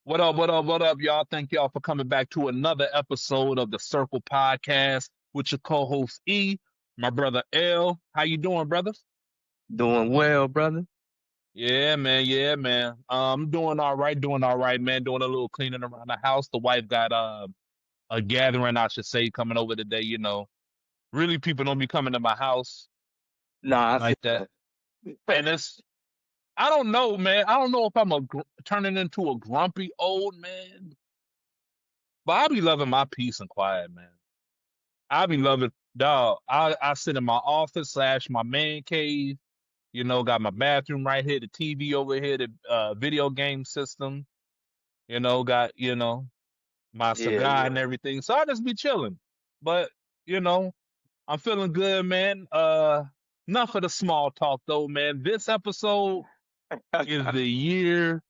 What up, what up, what up, y'all? Thank y'all for coming back to another episode of the Circle Podcast with your co-host E, my brother L. How you doing, brother? Doing well, brother. Yeah, man, yeah, man. Doing all right, man. Doing a little cleaning around the house. The wife got a gathering, I should say, coming over today, Really people don't be coming to my house Nah, I feel like that. that. And it's I don't know, man. I don't know if turning into a grumpy old man, but I be loving my peace and quiet, man. I be loving dog. I sit in my office slash my man cave. Got my bathroom right here, the TV over here, the video game system. Got my Yeah, cigar yeah. and everything. So I just be chilling. But you know, I'm feeling good, man. Enough of the small talk though, man. This episode is the year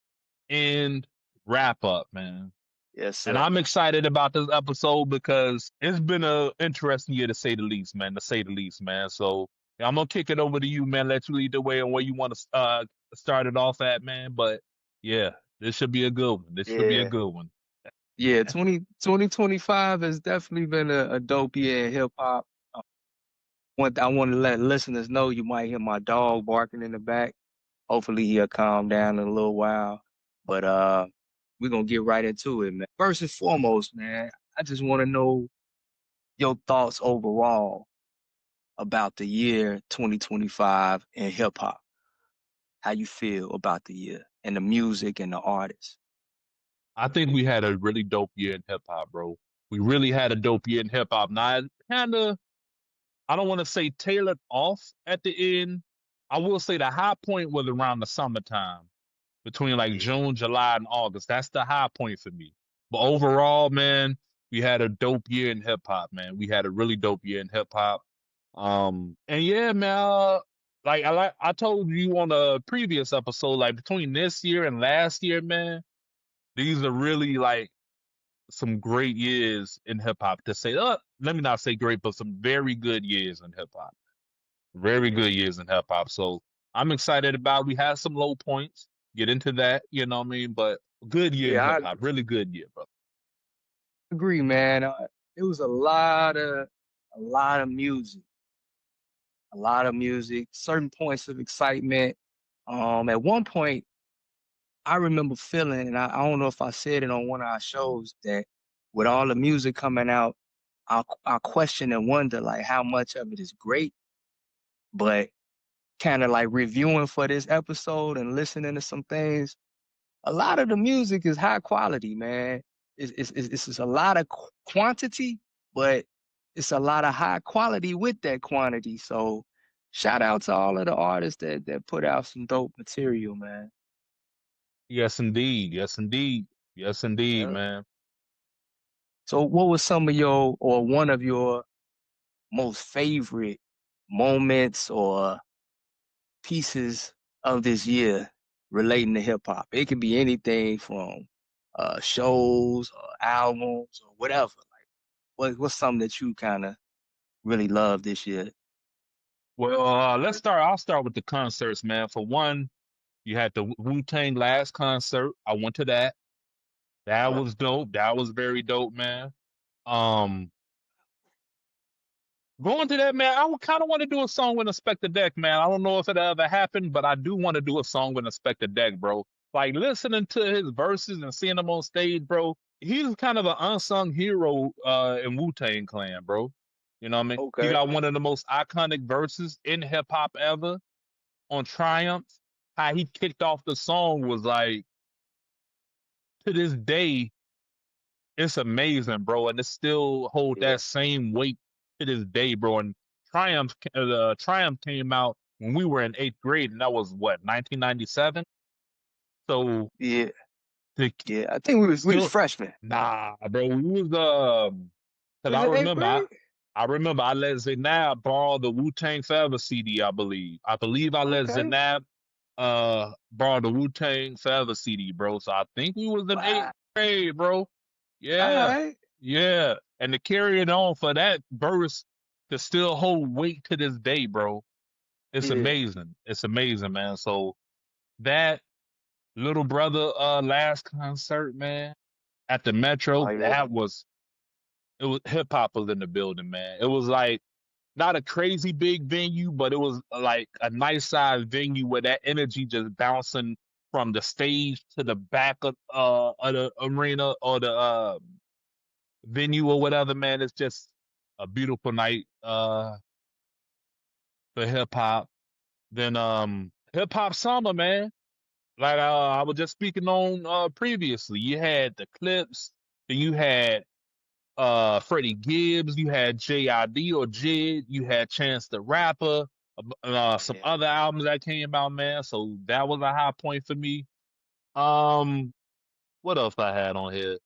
end wrap up, man. Yes, And sir. I'm excited about this episode because it's been a interesting year to say the least, man. To say the least, man. So yeah, I'm gonna kick it over to you, man. Let you lead the way on where you want to start it off at, man. But yeah, this should be a good one. This should be a Yeah. good one. Yeah, 2025 has definitely been a dope year in hip hop. I want to let listeners know you might hear my dog barking in the back. Hopefully he'll calm down in a little while. But we're gonna get right into it, man. First and foremost, man, I just want to know your thoughts overall about the year 2025 in hip hop. How you feel about the year and the music and the artists. I think we had a really dope year in hip hop, bro. We really had a dope year in hip hop. Now, kind of, I don't want to say tailored off at the end. I will say the high point was around the summertime, between like Yeah. June, July, and August. That's the high point for me. But overall, man, we had a dope year in hip hop, man. We had a really dope year in hip hop. And yeah, man, I told you on a previous episode, like between this year and last year, man, these are really like some great years in hip hop. To say, let me not say great, but some very good years in hip hop. Very Yeah. good years in hip hop. So I'm excited about. We had some low points. Get into that, you know what I mean? But good year in Yeah, hip I hop. Really good year, bro. agree, man. It was a lot of music, a lot of music, certain points of excitement. At one point, I remember feeling, and I don't know if I said it on one of our shows, that with all the music coming out, I question and wonder like how much of it is great, but kind of like reviewing for this episode and listening to some things, a lot of the music is high quality, man. It's a lot of quantity, but it's a lot of high quality with that quantity. So shout out to all of the artists that put out some dope material, man. Yes, indeed. Yes, indeed. Yes, indeed, Yeah. man. So what was some of your or one of your most favorite moments or pieces of this year relating to hip hop? It could be anything from shows or albums or whatever. What's something that you kind of really love this year? Well, let's start. I'll start with the concerts, man. For one, you had the Wu-Tang last concert. I went to that. That Right. was dope. That was very dope, man. Um, Going to that, man, I would kind of want to do a song with Inspector Deck, man. I don't know if it ever happened, but I do want to do a song with Inspector Deck, bro. Like listening to his verses and seeing him on stage, bro. He's kind of an unsung hero in Wu-Tang Clan, bro. You know what I mean? He Okay. got one of the most iconic verses in hip hop ever on Triumph. How he kicked off the song was like to this day, it's amazing, bro, and it still hold Yeah. that same weight to this day, bro. And Triumph came out when we were in eighth grade, and that was what 1997. So Yeah. the Yeah. I think we was still, freshmen. nah, bro, we was because Was it eighth grade? I remember I let Zainab borrow the Wu Tang Forever CD. I believe I let Okay. Zainab borrow the Wu Tang Forever CD, bro. So I think we was in eighth Wow. grade, bro. All Yeah, right. yeah. And to carry it on for that verse to still hold weight to this day, bro. It's Yeah. amazing. It's amazing, man. So that. Little Brother last concert, man, at the Oh Metro. yeah. It was hip hop was in the building, man. It was like not a crazy big venue, but it was like a nice sized venue where that energy just bouncing from the stage to the back of the arena or the venue or whatever, man. It's just a beautiful night for hip hop. Then hip hop summer, man. Like I was just speaking on previously. You had the Clips, then you had Freddie Gibbs, you had JID or Jid, you had Chance the Rapper, Oh some yeah. other albums that came out, man. So that was a high point for me. Um, what else I had on here?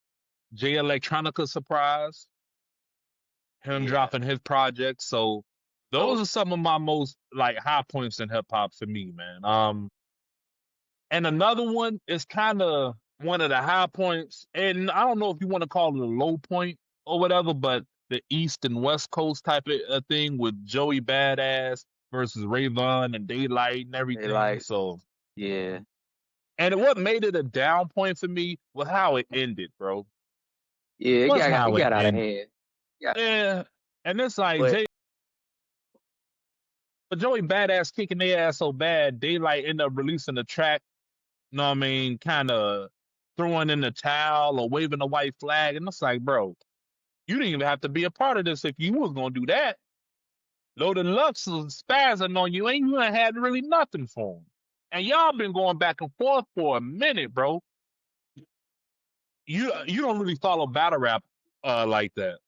J Electronica surprise, him Yeah. dropping his project. So those So are some of my most like high points in hip hop for me, man. And another one is kind of one of the high points, and I don't know if you want to call it a low point or whatever, but the East and West Coast type of thing with Joey Badass versus Rayvon and Daylight and they everything. like, So, yeah. and what made it a down point for me was how it ended, bro. Yeah, Was it how it got out of ended. hand. Yeah. Yeah, and it's like But but Joey Badass kicking their ass so bad, Daylight ended up releasing a track. You know what I mean? Kind of throwing in the towel or waving a white flag, and it's like, bro, you didn't even have to be a part of this if you was gonna do that. Loaded Lux was spazzing on you, ain't you ain't had really nothing for him. And y'all been going back and forth for a minute, bro. You don't really follow battle rap like that.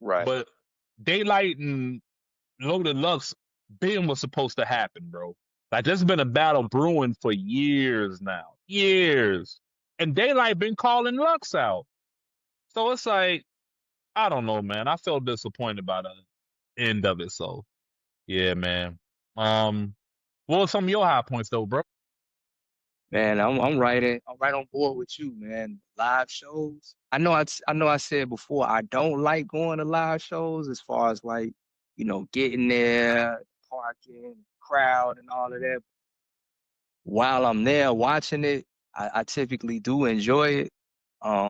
right. But Daylight and Loaded Lux being was supposed to happen, bro. Like there's been a battle brewing for years now. Years. And Daylight been calling Lux out. So it's like, I don't know, man. I felt disappointed by the end of it. So yeah, man. Um, what were some of your high points though, bro? Man, I'm right on board with you, man. Live shows. I know I said before I don't like going to live shows as far as like, getting there, parking, crowd and all of that. While I'm there watching it, I typically do enjoy it. Um,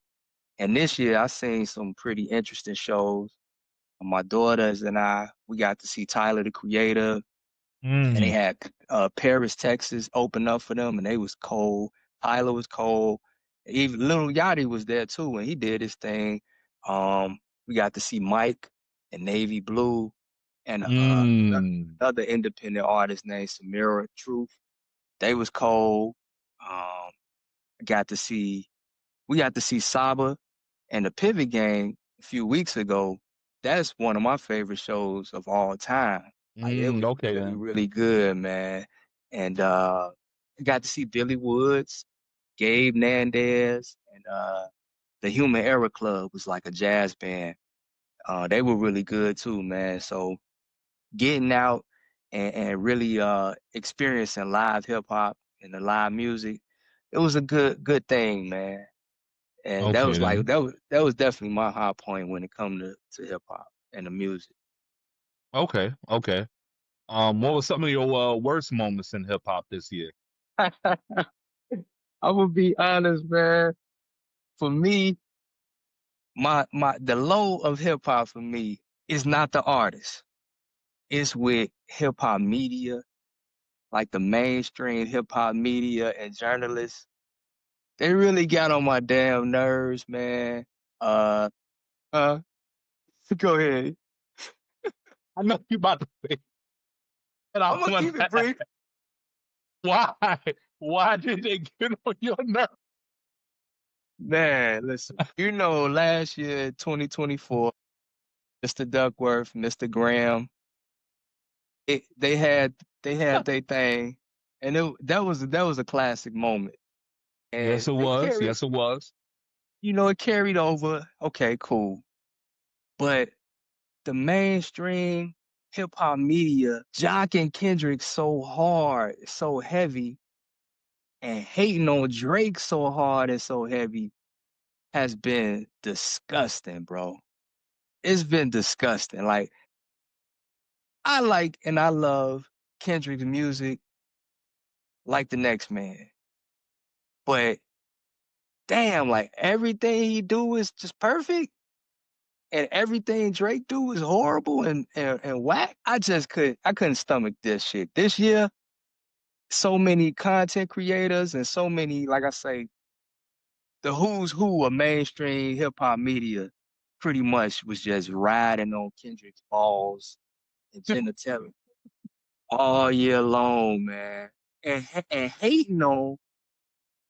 and this year I seen some pretty interesting shows. My daughters and we got to see Tyler the Creator, and they Mm. had Paris, Texas open up for them, and they was cold. Tyler was cold. Even Little Yachty was there too, and he did his thing. We got to see Mike and Navy Blue and Mm. another independent artist named Samira Truth. They was cold. Um, got to see we got to see Saba and the Pivot Gang a few weeks ago. That's one of my favorite shows of all time. Like it Mm. was Okay really, then. really good, man. And got to see Billy Woods, Gabe Nandez, and the Human Error Club was like a jazz band. They were really good too, man. So getting out and really experiencing live hip hop and the live music, it was a good thing, man. And that Okay was like then. that was definitely my high point when it come to hip hop and the music. Okay. Okay. What were some of your worst moments in hip hop this year? I'm gonna be honest, man. For me, my the low of hip hop for me is not the artist. It's with hip hop media, like the mainstream hip hop media and journalists. They really got on my damn nerves, man. Uh, uh, go ahead. I know you about to say, and I I'm gonna want keep it to brief. why? Why did they get on your nerves? Man, listen, last year, 2024, Mr. Duckworth, Mr. Graham, it, they had their thing, and that was a classic moment. Yes, And it it was. carried, Yes, it was. it carried over. Okay, cool. But the mainstream hip hop media jocking Kendrick so hard, so heavy, and hating on Drake so hard and so heavy has been disgusting, bro. It's been disgusting. Like I like and I love Kendrick's music like the next man. But damn, like everything he do is just perfect, and everything Drake do is horrible and whack. I couldn't stomach this shit. This year, so many content creators and so many, like I say, the who's who of mainstream hip hop media pretty much was just riding on Kendrick's balls and genitalia all year long, man. And hating on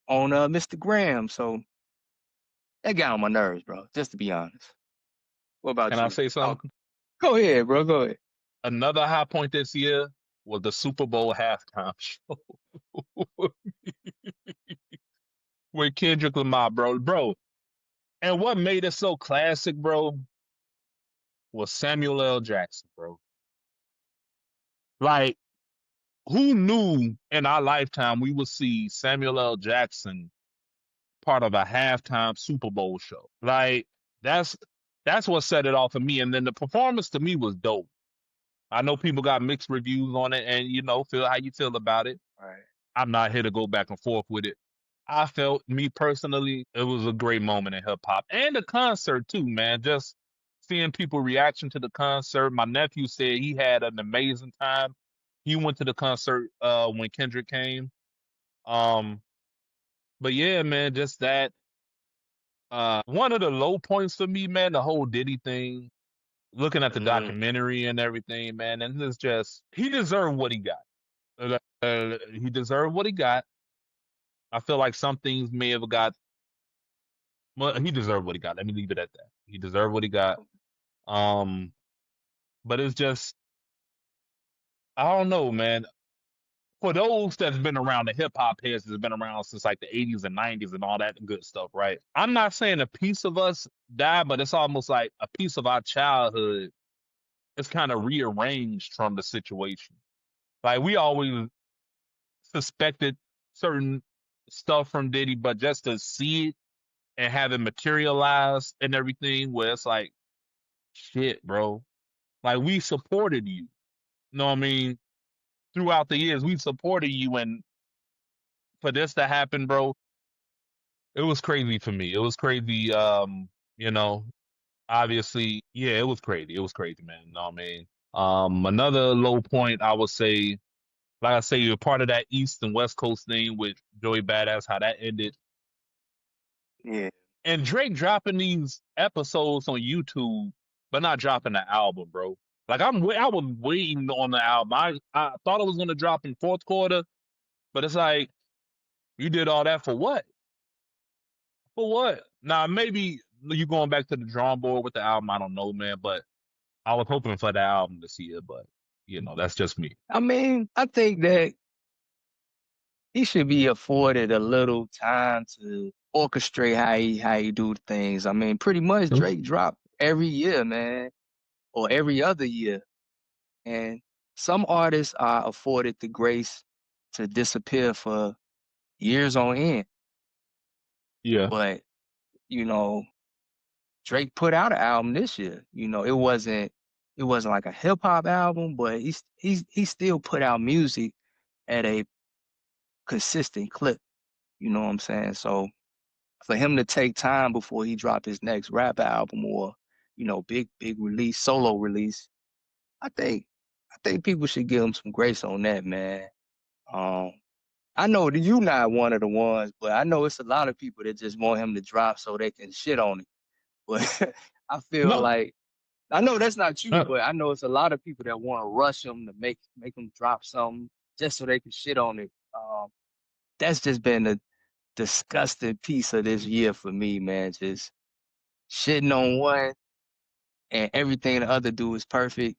Mr. Graham. So that got on my nerves, bro, just to be honest. What Can about I you? say Oh, something? go ahead, bro. Go ahead. Another high point this year was the Super Bowl halftime show with Kendrick Lamar, bro. Bro, and what made it so classic, bro, was Samuel L. Jackson, bro. Like, who knew in our lifetime we would see Samuel L. Jackson part of a halftime Super Bowl show? Like, that's that's what set it off for me. And then the performance to me was dope. I know people got mixed reviews on it, and feel how you feel about it. All right. I'm not here to go back and forth with it. I felt, me personally, it was a great moment in hip hop and the concert too, man. Just seeing people reaction to the concert. My nephew said he had an amazing time. He went to the concert when Kendrick came. Um, but yeah, man, just that. One of the low points for me, man, the whole Diddy thing. Looking at the Mm, documentary and everything, man, and it's just he deserved what he got. He deserved what he got. I feel like some things may have got. Well, he deserved what he got. Let me leave it at that. He deserved what he got. Um, but it's just, I don't know, man. For those that's been around, the hip hop heads that's been around since like the 80s and 90s and all that good stuff, right? I'm not saying a piece of us died, but it's almost like a piece of our childhood is kind of rearranged from the situation. Like, we always suspected certain stuff from Diddy, but just to see it and have it materialize and everything, where it's like, shit, bro. Like, we supported you. You know what I mean? Throughout the years, we supported you, and for this to happen, bro, it was crazy for me. It was crazy. You know, obviously, yeah, it was crazy. It was crazy, man. You know what I mean? Another low point, I would say, like I say, you're part of that East and West Coast thing with Joey Badass, how that ended. yeah. And Drake dropping these episodes on YouTube, but not dropping the album, bro. Like, I was waiting on the album. I thought it was gonna drop in fourth quarter, but it's like, you did all that for what? For what? Now, maybe you going back to the drawing board with the album. I don't know, man. But I was hoping for the album this year. But that's just me. I mean, I think that he should be afforded a little time to orchestrate how he do things. I mean, pretty much Mhm. Drake drop every year, man, or every other year. And some artists are afforded the grace to disappear for years on end. Yeah, But, you know, Drake put out an album this year. It wasn't like a hip hop album, but he still put out music at a consistent clip. You know what I'm saying? So for him to take time before he dropped his next rap album or, big release, solo release, I think I think people should give him some grace on that, man. Um, I know that you not one of the ones, but I know it's a lot of people that just want him to drop so they can shit on it. But I feel no, like I know that's not you, no, but I know it's a lot of people that want to rush him to make him drop something just so they can shit on it. That's just been a disgusting piece of this year for me, man. Just shitting on one and everything the other do is perfect.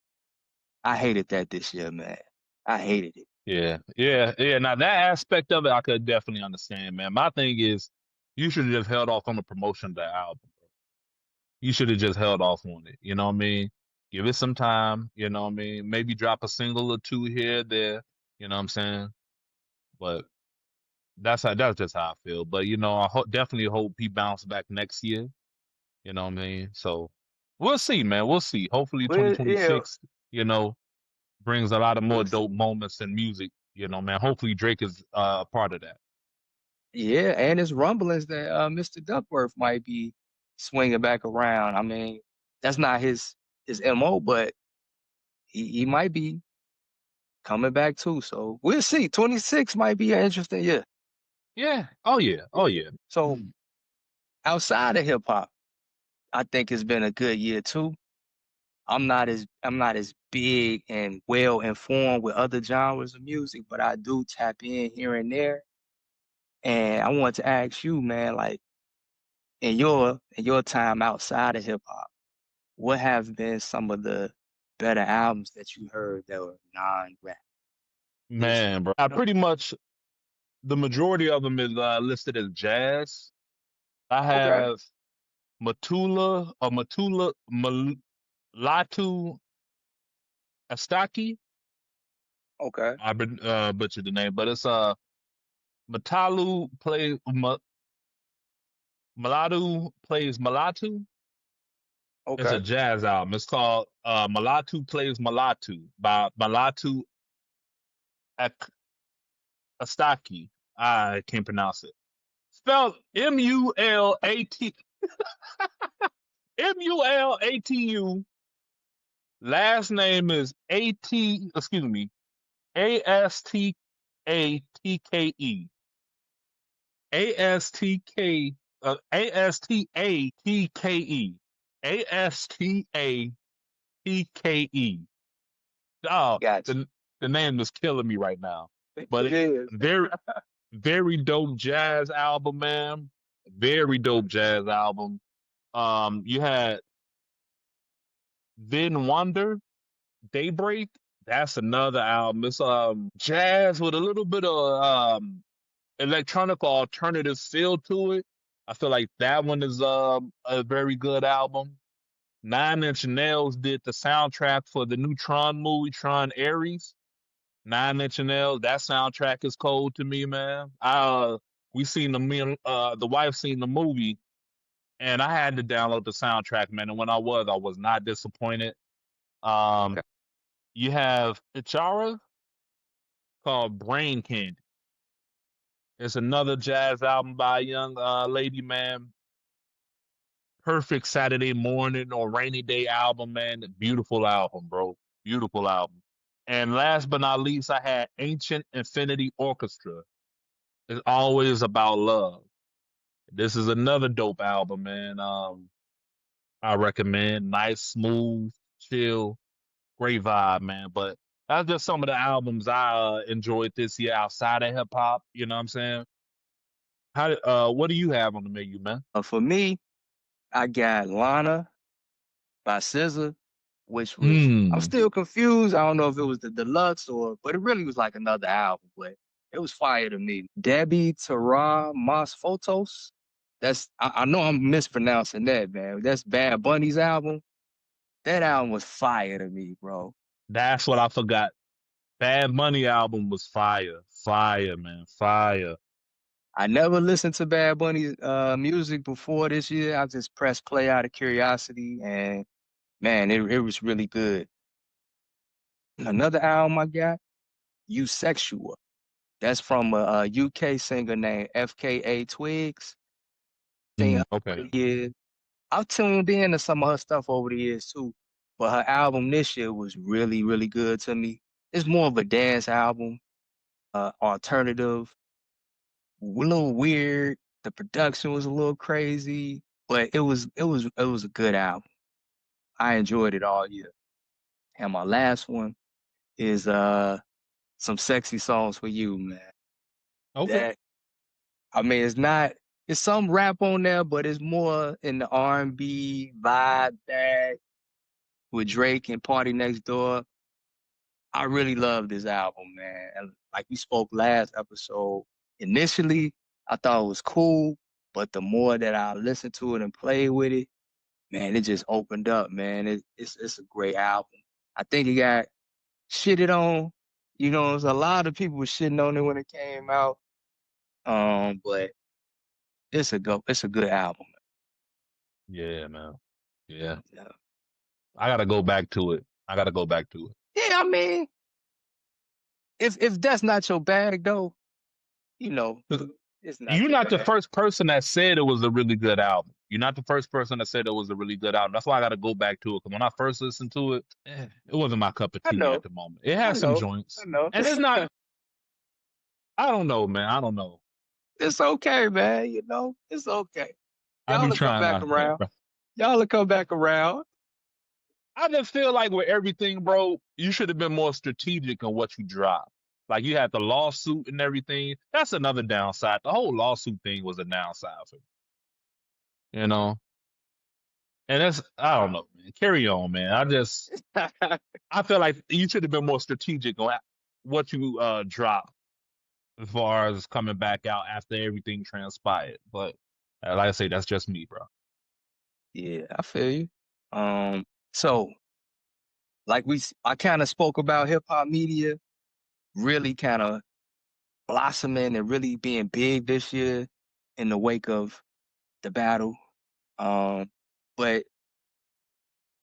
I hated that this year, man. I hated it. yeah, yeah, yeah. Now, that aspect of it, I could definitely understand, man. My thing is, you should have just held off on the promotion of the album. You should have just held off on it. You know what I mean? Give it some time. You know what I mean? Maybe drop a single or two here, there. You know what I'm saying? But that's just how I feel. But definitely hope he bounce back next year. You know what I mean? So we'll see, man. We'll see. Hopefully, Well, yeah, 2026, brings a lot of more we'll see. dope moments in music. Man. Hopefully, Drake is a part of that. Yeah, and it's rumblings that Mr. Duckworth might be swinging back around. I mean, that's not his MO, but he might be coming back too. So we'll see. 26 might be an interesting year. Yeah. Oh yeah. Oh yeah. So outside of hip hop, I think it's been a good year too. I'm not as big and well informed with other genres of music, but I do tap in here and there. And I want to ask you, man, like in your time outside of hip hop, what have been some of the better albums that you heard that were non-rap? Is Man, bro. I pretty much the majority of them is listed as jazz. I okay, have Mulatu Astaki. okay, I butchered the name, but it's Matalu plays Malatu plays Malatu. It's a okay. jazz album. It's called Malatu Plays Malatu by Malatu Ak- Astaki. I can't pronounce it. Spelled Mulatu. Last name is excuse me, Astakte. ASTK ASTATKE. ASTATKE. Oh, Gotcha. the name is killing me right now. But It is. very very dope jazz album, man. Very dope jazz album. You had Then Wonder, Daybreak. That's another album. It's jazz with a little bit of electronic alternative feel to it. I feel like that one is a very good album. Nine Inch Nails did the soundtrack for the new Tron movie, Tron Ares. Nine Inch Nails, that soundtrack is cold to me, man. We seen the wife seen the movie, and I had to download the soundtrack, man. And when I was not disappointed. Um, Okay. you have Ichara called Brain Candy. It's another jazz album by a young lady, man. Perfect Saturday morning or rainy day album, man. Beautiful album, bro. Beautiful album. And last but not least, I had Ancient Infinity Orchestra. It's always about love. This is another dope album, man. I recommend. Nice, smooth, chill, great vibe, man. But that's just some of the albums I enjoyed this year outside of hip hop. You know what I'm saying? What do you have on the menu, man? For me, I got Lana by SZA, which was I'm Hmm. still confused. I don't know if it was the deluxe but it really was like another album, but it was fire to me. Debbie Tara Mas Photos. I know I'm mispronouncing that, man. That's Bad Bunny's album. That album was fire to me, bro. That's what I forgot. Bad Money album was fire. Fire, man. Fire. I never listened to Bad Bunny's music before this year. I just pressed play out of curiosity, and man, it was really good. Another album I got, You Sexual. That's from a UK singer named FKA Twigs. Seen her over Okay. the years. I've tuned in to some of her stuff over the years too, but her album this year was really, really good to me. It's more of a dance album, alternative, a little weird. The production was a little crazy, but it was a good album. I enjoyed it all year. And my last one is some sexy songs for you, man. Okay. That I mean, it's some rap on there, but it's more in the R&B vibe that with Drake and Party Next Door. I really love this album, man. And like we spoke last episode, initially I thought it was cool, but the more that I listened to it and played with it, man, it just opened up, man. It's a great album. I think it got shitted on. There's a lot of people were shitting on it when it came out. But it's a good album. Yeah, man. Yeah. Yeah, I gotta go back to it. I gotta go back to it. yeah, I mean, if that's not your bag though, you know, It's not You're that not the bad. first person that said it was a really good album. You're not the first person that said it was a really good album. That's why I got to go back to it. Because when I first listened to it, it wasn't my cup of I tea at know. the moment. It I has some know. joints, I know. and it's not. I don't know, man. I don't know. It's okay, man. It's okay. I Y'all be will come trying back my best, around. bro. Y'all will come back around. I just feel like with everything, bro, you should have been more strategic on what you drop. Like you had the lawsuit and everything. That's another downside. The whole lawsuit thing was a downside for me, you know. And that's I don't know, man. Carry on, man. I feel like you should have been more strategic on what you drop as far as coming back out after everything transpired. But like I say, that's just me, bro. Yeah, I feel you. So like I kind of spoke about hip hop media really kind of blossoming and really being big this year in the wake of the battle. Um, but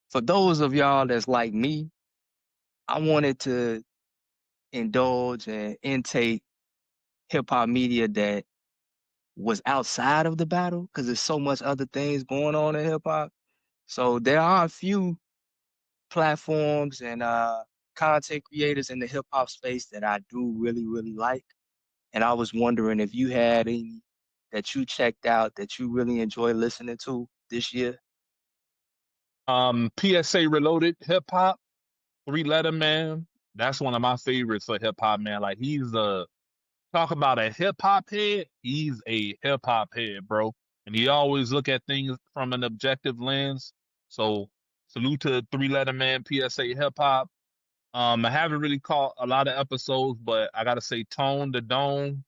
for those of y'all that's like me, I wanted to indulge and intake hip hop media that was outside of the battle because there's so much other things going on in hip hop. So there are a few platforms and content creators in the hip hop space that I do really, really like. And I was wondering if you had any that you checked out that you really enjoy listening to this year. PSA Reloaded Hip Hop, Three Letter Man. That's one of my favorites for hip hop, man. Like he's a talk about a hip hop head. He's a hip hop head, bro. And he always look at things from an objective lens. So salute to Three Letter Man, PSA Hip Hop. I haven't really caught a lot of episodes, but I gotta say Tone the Dome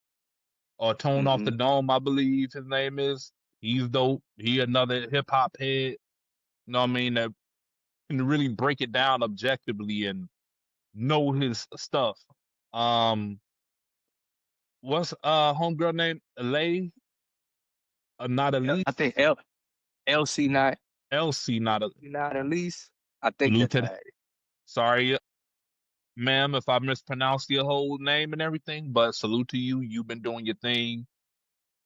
or Tone Off the Hmm. Dome, I believe his name is. He's dope. He another hip hop head. You know what I mean? That can really break it down objectively and know his stuff. Um, what's homegirl name? Elay? Not Yeah, I Elise? think LC not Elsie, not a not at least. I think that's Luton. right. Sorry, ma'am, if I mispronounced your whole name and everything, but salute to you. You've been doing your thing.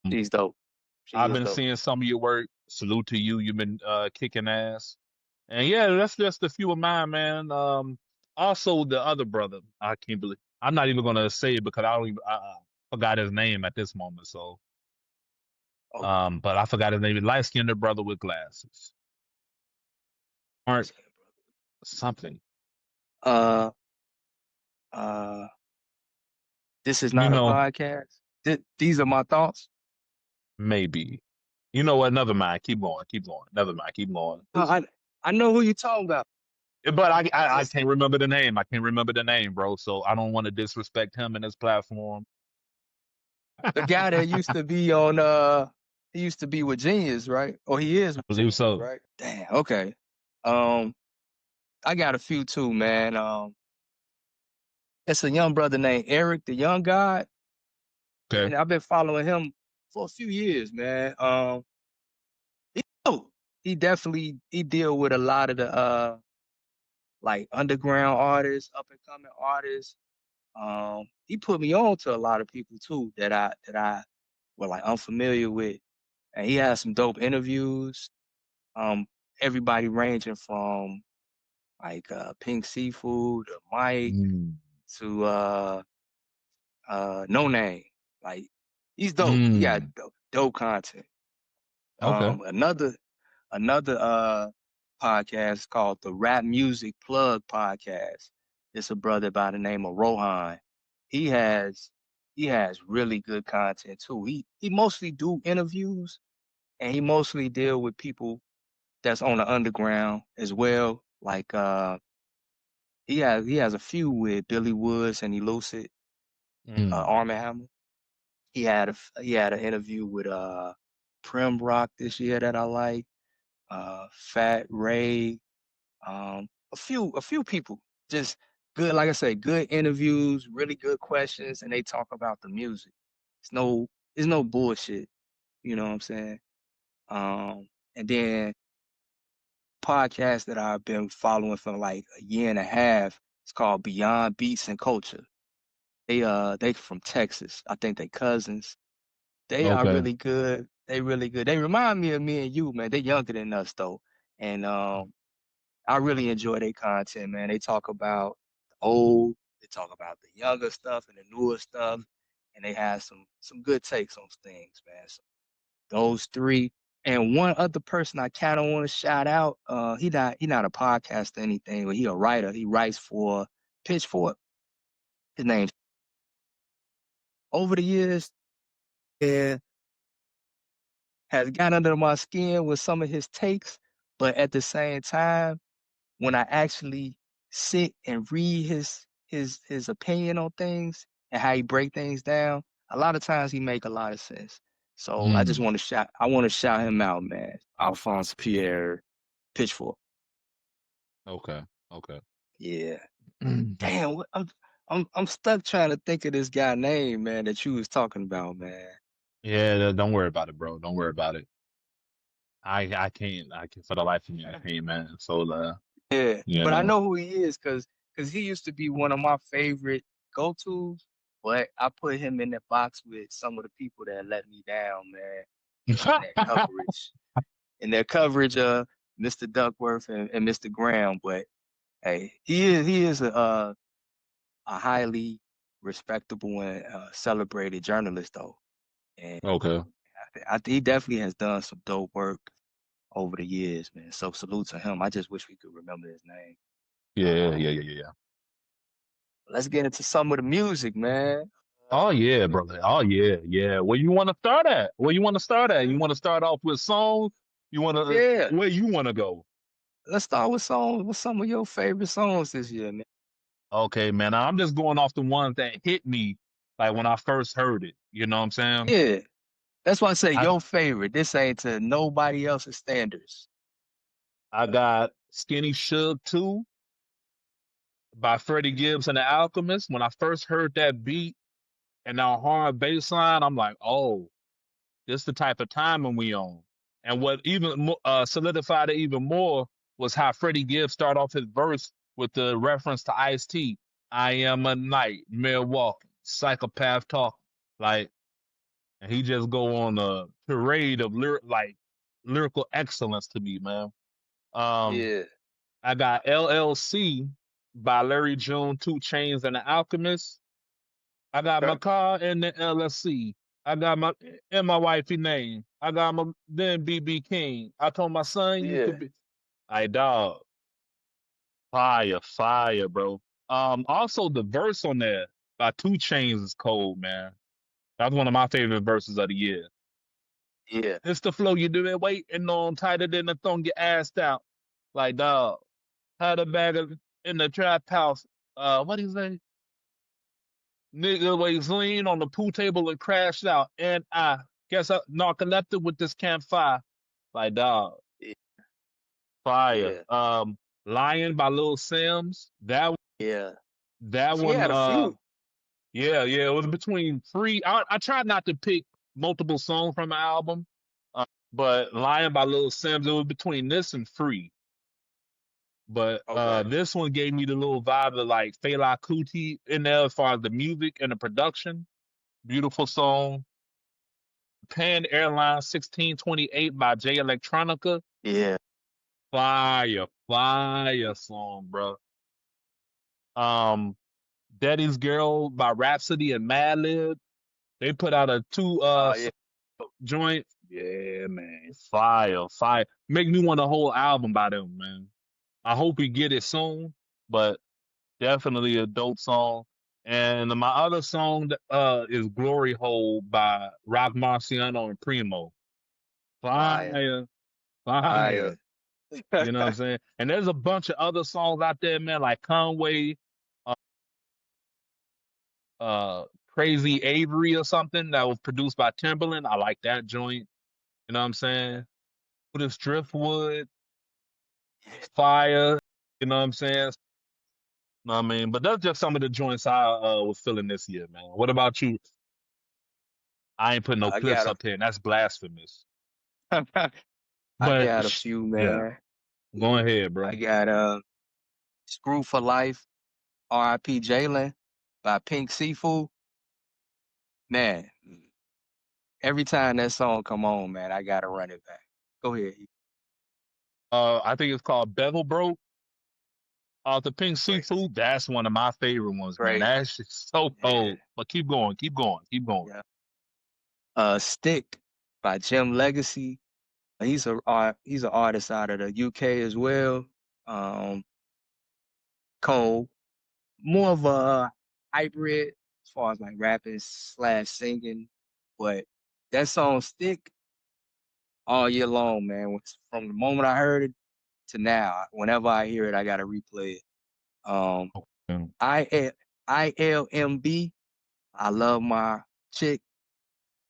She's dope. She I've is been dope. seeing some of your work. Salute to you. You've been kicking ass. And yeah, that's just a few of mine, man. Also the other brother, I can't believe I'm not even gonna say it because I don't even I forgot his name at this moment. So, Oh, but I forgot his name. Light skinned brother with glasses. Aren't something. uh, uh, this is You not a know, podcast. These are my thoughts. maybe. You know what? Never mind. Keep going. Keep going. Never mind. Keep going. I know who you're talking about. But I Just can't remember the name. I can't remember the name, bro. So I don't want to disrespect him and his platform. the guy that used to be on he used to be with Genius, right? Or he is I with believe Genius, so. right? Damn, okay. Um, I got a few too, man. It's a young brother named Eric, the Young God, Okay. and I've been following him for a few years, man. He, oh, he definitely he deal with a lot of the like underground artists, up and coming artists. He put me on to a lot of people too that I were like unfamiliar with, and he has some dope interviews. Um, everybody ranging from like Pink Seafood to Mike Mm. to No Name. Like he's dope. He got Mm. dope content. Okay. Another podcast called the Rap Music Plug Podcast. It's a brother by the name of Rohan. He has he has really good content too. He mostly do interviews and he mostly deal with people that's on the underground as well. Like he has a few with Billy Woods and Elucid, Mm. Arm& Hammer. He had an interview with Prim Rock this year that I like. Fat Ray, a few people. Just good, like I say, good interviews, really good questions, and they talk about the music. It's no bullshit. You know what I'm saying? And then podcast that I've been following for like a year and a half. It's called Beyond Beats and Culture. They from Texas. I think they cousins. They are Okay. really good. They really good. They remind me of me and you, man. They younger than us though. And I really enjoy their content, man. They talk about the old, they talk about the younger stuff and the newer stuff, and they have some good takes on things, man. So those three. And one other person I kind of want to shout out. He not a podcast or anything, but he a writer. He writes for Pitchfork. His name's over the years, and has got under my skin with some of his takes, but at the same time, when I actually sit and read his opinion on things and how he break things down, a lot of times he make a lot of sense. So Mm. I want to shout him out, man. Alphonse Pierre Pitchfork. Okay. Okay. Yeah. Damn, I'm stuck trying to think of this guy name, man, that you was talking about, man. Yeah, don't worry about it, bro. Don't worry about it. I can't for the life of me, I can't, man. So Yeah, you but I know. know who he is because he used to be one of my favorite go-tos, but I put him in the box with some of the people that let me down, man, in that coverage. In their coverage of Mr. Duckworth and Mr. Graham. But hey, he is a highly respectable and celebrated journalist though. And Okay. he definitely has done some dope work over the years, man. So salute to him. I just wish we could remember his name. Yeah, yeah, yeah, yeah, yeah. Let's get into some of the music, man. Oh yeah, brother. Oh yeah, yeah. Where you want to start at? Where you want to start at? You want to start off with songs? You want to Yeah, where you want to go? let's start with songs. What's some of your favorite songs this year, man? Okay, man. I'm just going off the ones that hit me like when I first heard it. You know what I'm saying? Yeah, that's why I say I your favorite. This ain't to nobody else's standards. I got Skinny Suge 2 by Freddie Gibbs and the Alchemist. When I first heard that beat and that hard bass line, I'm like, oh, this the type of timing we on. And what solidified it even more was how Freddie Gibbs started off his verse with the reference to Ice-T. I am a nightmare walking, psychopath talking. Like, and he just go on a parade of lyrical excellence to me, man. Um, Yeah, I got LLC by Larry June, Two Chains, and the Alchemist. I got my okay. car in the LLC. I got my and my wifey name. I got my then BB King. I told my son you Yeah. could be. I dog fire, fire, bro. Also the verse on there by Two Chains is cold, man. That's one of my favorite verses of the year. Yeah. It's the flow you do it waiting on tighter than the thong get assed out. Like dog, had a bag of in the trap house. What do you say? Nigga was lean on the pool table and crashed out. And I guess I narcoleptic with this campfire. Like dog, Yeah. fire. Yeah. Lion by Lil Sims. Yeah. That He one, had a few. yeah, yeah, it was between three. I tried not to pick multiple songs from the album, but Lion by Lil Sims, it was between this and Free. But Okay. this one gave me the little vibe of like Fela Kuti in there as far as the music and the production. Beautiful song. Pan Airlines 1628 by Jay Electronica. Yeah. Fire, fire song, bro. Um, Daddy's Girl by Rhapsody and Madlib. They put out a two Yeah. joint. Yeah, man. Fire, fire. Make me want a whole album by them, man. I hope we get it soon, but definitely a dope song. And my other song is Glory Hole by Rock Marciano and Primo. Fire. Fire, fire. Fire. You know what I'm saying? And there's a bunch of other songs out there, man, like Conway, uh, Crazy Avery or something that was produced by Timberland. I like that joint. You know what I'm saying? This Driftwood, Fire. You know what I'm saying? Know what I mean? But that's just some of the joints I was feeling this year, man. What about you? I ain't putting no I clips got a up here, and that's blasphemous. I But got a few, yeah, man. go ahead, I bro. got Screw for Life, R.I.P. Jalen by Pink Seafood. Man, every time that song come on, man, I gotta run it back. Go ahead. I think it's called Bevel Broke. The Pink Great, Seafood, that's one of my favorite ones, man. great. That's just so Yeah, cold. But keep going, keep going, keep going. yeah. Stick by Jim Legacy. He's an artist out of the UK as well. Um, Cole, more of a hybrid as far as like rapping slash singing, but that song Stick all year long, man. From the moment I heard it to now, whenever I hear it, I gotta replay it. Um, Mm. ILMB, I Love My Chick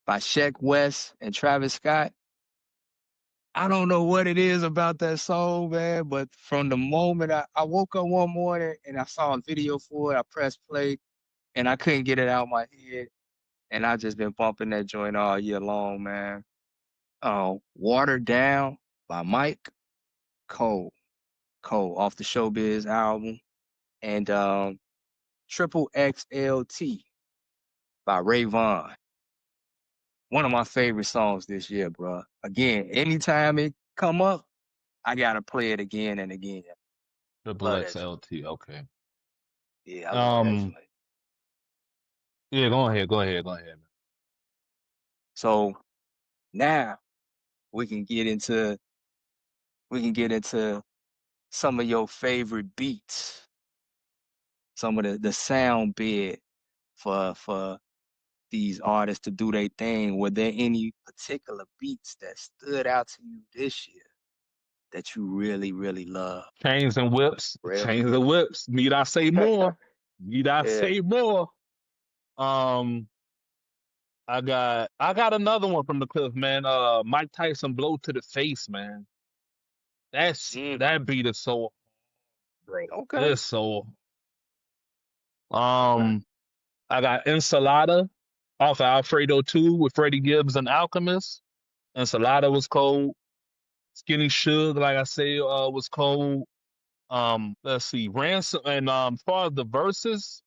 by Sheck West and Travis Scott. I don't know what it is about that song, man, but from the moment I woke up one morning and I saw a video for it, I pressed play and I couldn't get it out of my head. And I just been bumping that joint all year long, man. Watered Down by Mike Cole. Cole off the Showbiz album. And Triple XLT by Ray Vaughn. One of my favorite songs this year, bro. Again, anytime it come up, I gotta play it again and again. Triple Love that joint. XLT, okay. Yeah, I love that joint. Yeah, go ahead, man. So now we can get into some of your favorite beats, some of the sound bed for these artists to do their thing. Were there any particular beats that stood out to you this year that you really, really love? Chains and whips, Real? chains and whips. Need I say more? Need I Yeah. say more? Um, I got another one from the cliff, man. Mike Tyson blow to the face, man. That beat is so, bro. Okay. It's so. Um, I got Ensalada off of Alfredo 2 with Freddie Gibbs and Alchemist. Ensalada was cold. Skinny Suge, like I say, was cold. Let's see, Ransom and as far as the verses,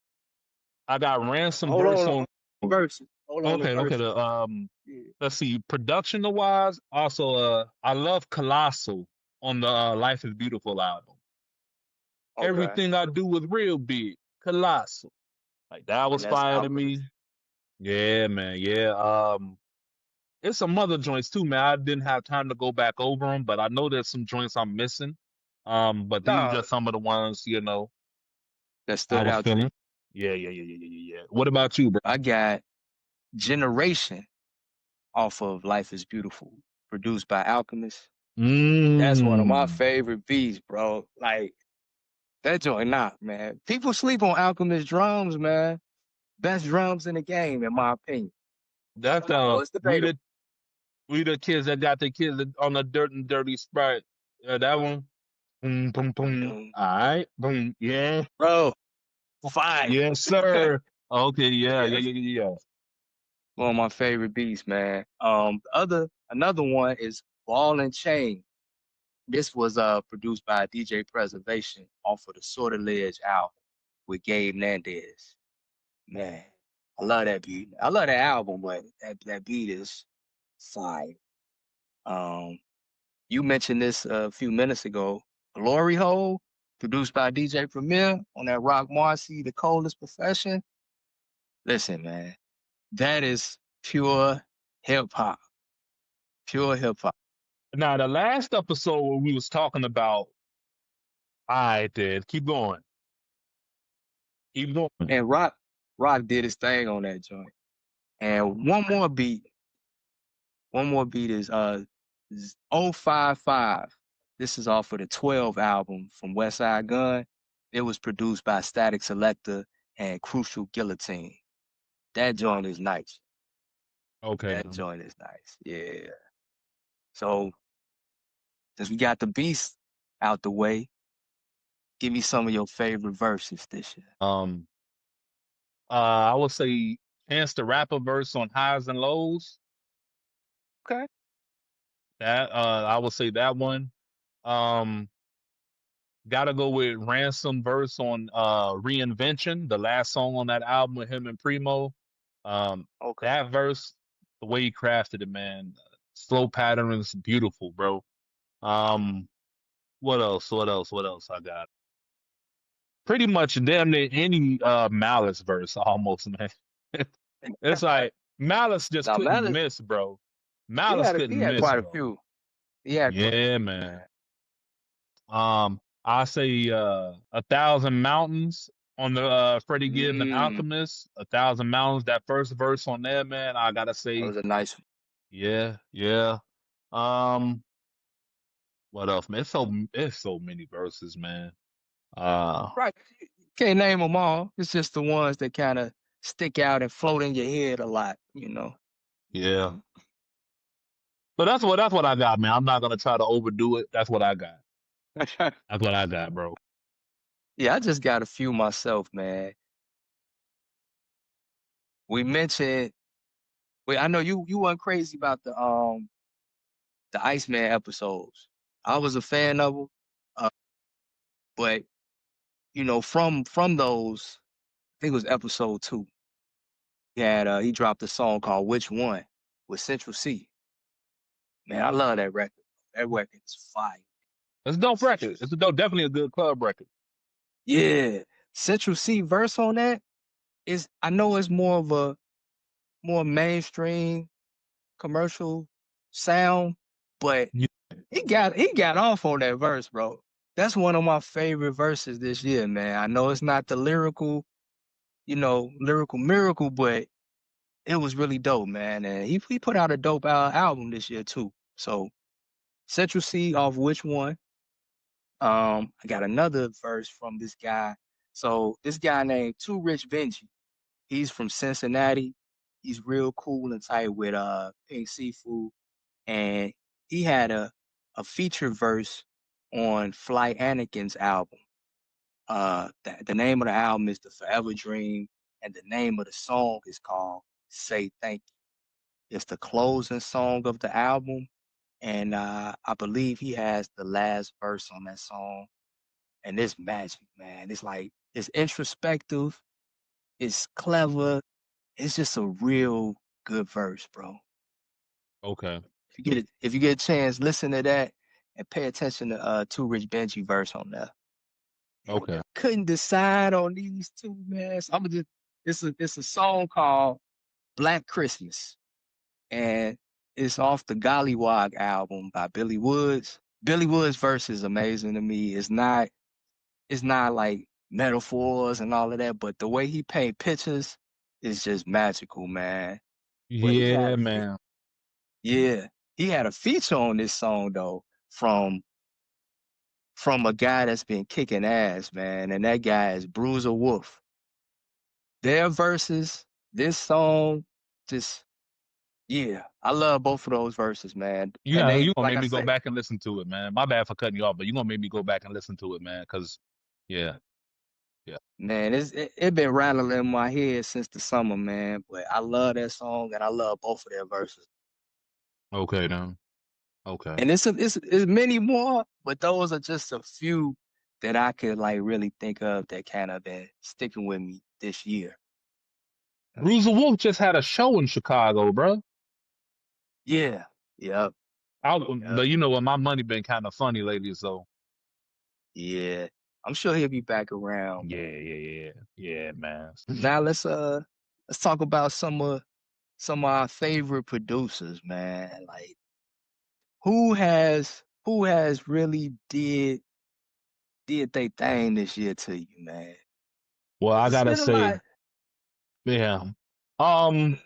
I got Ransom Hold verse on. on. Verses. Hold on the Okay, okay. verses. Yeah. Let's see, production wise, also, I love Colossal on the Life is Beautiful album. Okay. Everything I do with real big, Colossal. Like that And was that's fire to Alchemist. me. Yeah, man. Yeah. It's some other joints too, man. I didn't have time to go back over them, but I know there's some joints I'm missing. But these are Nah, just some of the ones, that I stood was out to you. feeling. Yeah. What about you, bro? I got Generation off of Life is Beautiful, produced by Alchemist. That's one of my Mm. favorite beats, bro. Like that joint not, man. People sleep on Alchemist drums, man. Best drums in the game, in my opinion. That's I know it's debatable. we the kids that got the kids on the dirt and dirty sprite. That one. Boom, boom, boom. All right. Boom. Yeah. Bro, fire. Yes, sir. Okay. Yeah. Yeah, Yeah. Yeah. Yeah. Yeah. one of my favorite beats, man. Another one is Ball and Chain. This was produced by DJ Preservation off of the Sortilege album with Gabe Nandez. Man, I love that beat. I love that album, but that beat is fire. Um, you mentioned this a few minutes ago. Glory Hole, produced by DJ Premier on that Rock Marcy, The Coldest Profession. Listen, man, that is pure hip hop. Pure hip hop. Now, the last episode where we was talking about, I did. Keep going. Keep going. And Rock did his thing on that joint. And one more beat is 055. This is off of the 12 album from Westside Gun. It was produced by Static Selector and Crucial Guillotine. That joint is nice. Okay. That joint is nice. Yeah. So since we got the beast out the way, give me some of your favorite verses this year. I would say Chance the Rapper verse on Highs and Lows. Okay. That I would say that one. Um, gotta go with Ransom verse on Reinvention, the last song on that album with him and Primo. Okay. That verse, the way he crafted it, man. Slow patterns, beautiful, bro. Um, what else? What else? What else I got? Pretty much damn near any Malice verse almost, man. It's like Malice just Now couldn't Malice, miss, bro. he Malice had a, he couldn't had miss, quite a bro. few. He had quite a Yeah, few, man. man. I say 1,000 Mountains on the Freddie Gibbs and Mm, Alchemist. 1,000 Mountains, that first verse on there, man. I gotta that say, was a nice one. yeah, yeah. Um, what else, man? It's so many verses, man. Uh, Right. Can't name them all. It's just the ones that kind of stick out and float in your head a lot, you know. yeah. So that's what I got, man. I'm not gonna try to overdo it. That's what I got. That's what I got, bro. Yeah, I just got a few myself, man. We mentioned, I know you weren't crazy about the Iceman episodes. I was a fan of them, but you know, from those, I think it was episode 2. He dropped a song called "Which One" with Central C. Man, I love that record. That record is fire. It's a dope Central, record. It's definitely a good club record. yeah, Central C verse on that is. I know it's more of a more mainstream commercial sound, but Yeah. he got off on that verse, bro. That's one of my favorite verses this year, man. I know it's not the lyrical miracle, but it was really dope, man. And he put out a dope album this year too. So Central C off Which One? I got another verse from this guy. So this guy named Too Rich Benji. He's from Cincinnati. He's real cool and tight with Pink Seafood. And he had a feature verse on Fly Anakin's album. The name of the album is The Forever Dream, and the name of the song is called Say Thank You. It's the closing song of the album, and I believe he has the last verse on that song, and it's magic, man. It's like it's introspective, it's clever, it's just a real good verse, bro. Okay. If you get a chance, listen to that and pay attention to Too Rich Benji verse on there. Okay. Couldn't decide on these two, man. So I'm gonna just it's a song called Black Christmas, and it's off the Gollywog album by Billy Woods. Billy Woods' verse is amazing to me. It's not like metaphors and all of that, but the way he paint pictures is just magical, man. But he had Yeah, a man. yeah, he had a feature on this song though from a guy that's been kicking ass, man, and that guy is Bruiser Wolf. Their verses, this song, just yeah, I love both of those verses, man. And they, You gonna like make I me go said, back and listen to it, man. My bad for cutting you off, but you gonna make me go back and listen to it, man. Cause yeah, yeah. man, it been rattling in my head since the summer, man. But I love that song, and I love both of their verses. Okay, then. Okay. And it's many more, but those are just a few that I could like really think of that kind of been sticking with me this year. Bruiser Wolf just had a show in Chicago, bro. Yeah, yep, yep, But you know what? My money been kind of funny lately, so yeah. I'm sure he'll be back around, yeah, man. yeah, yeah, yeah, man. Now let's talk about some of our favorite producers, man. Like who has really did they thing this year to you, man? Well, 'Cause I it's gotta been a say, lot. yeah. Um,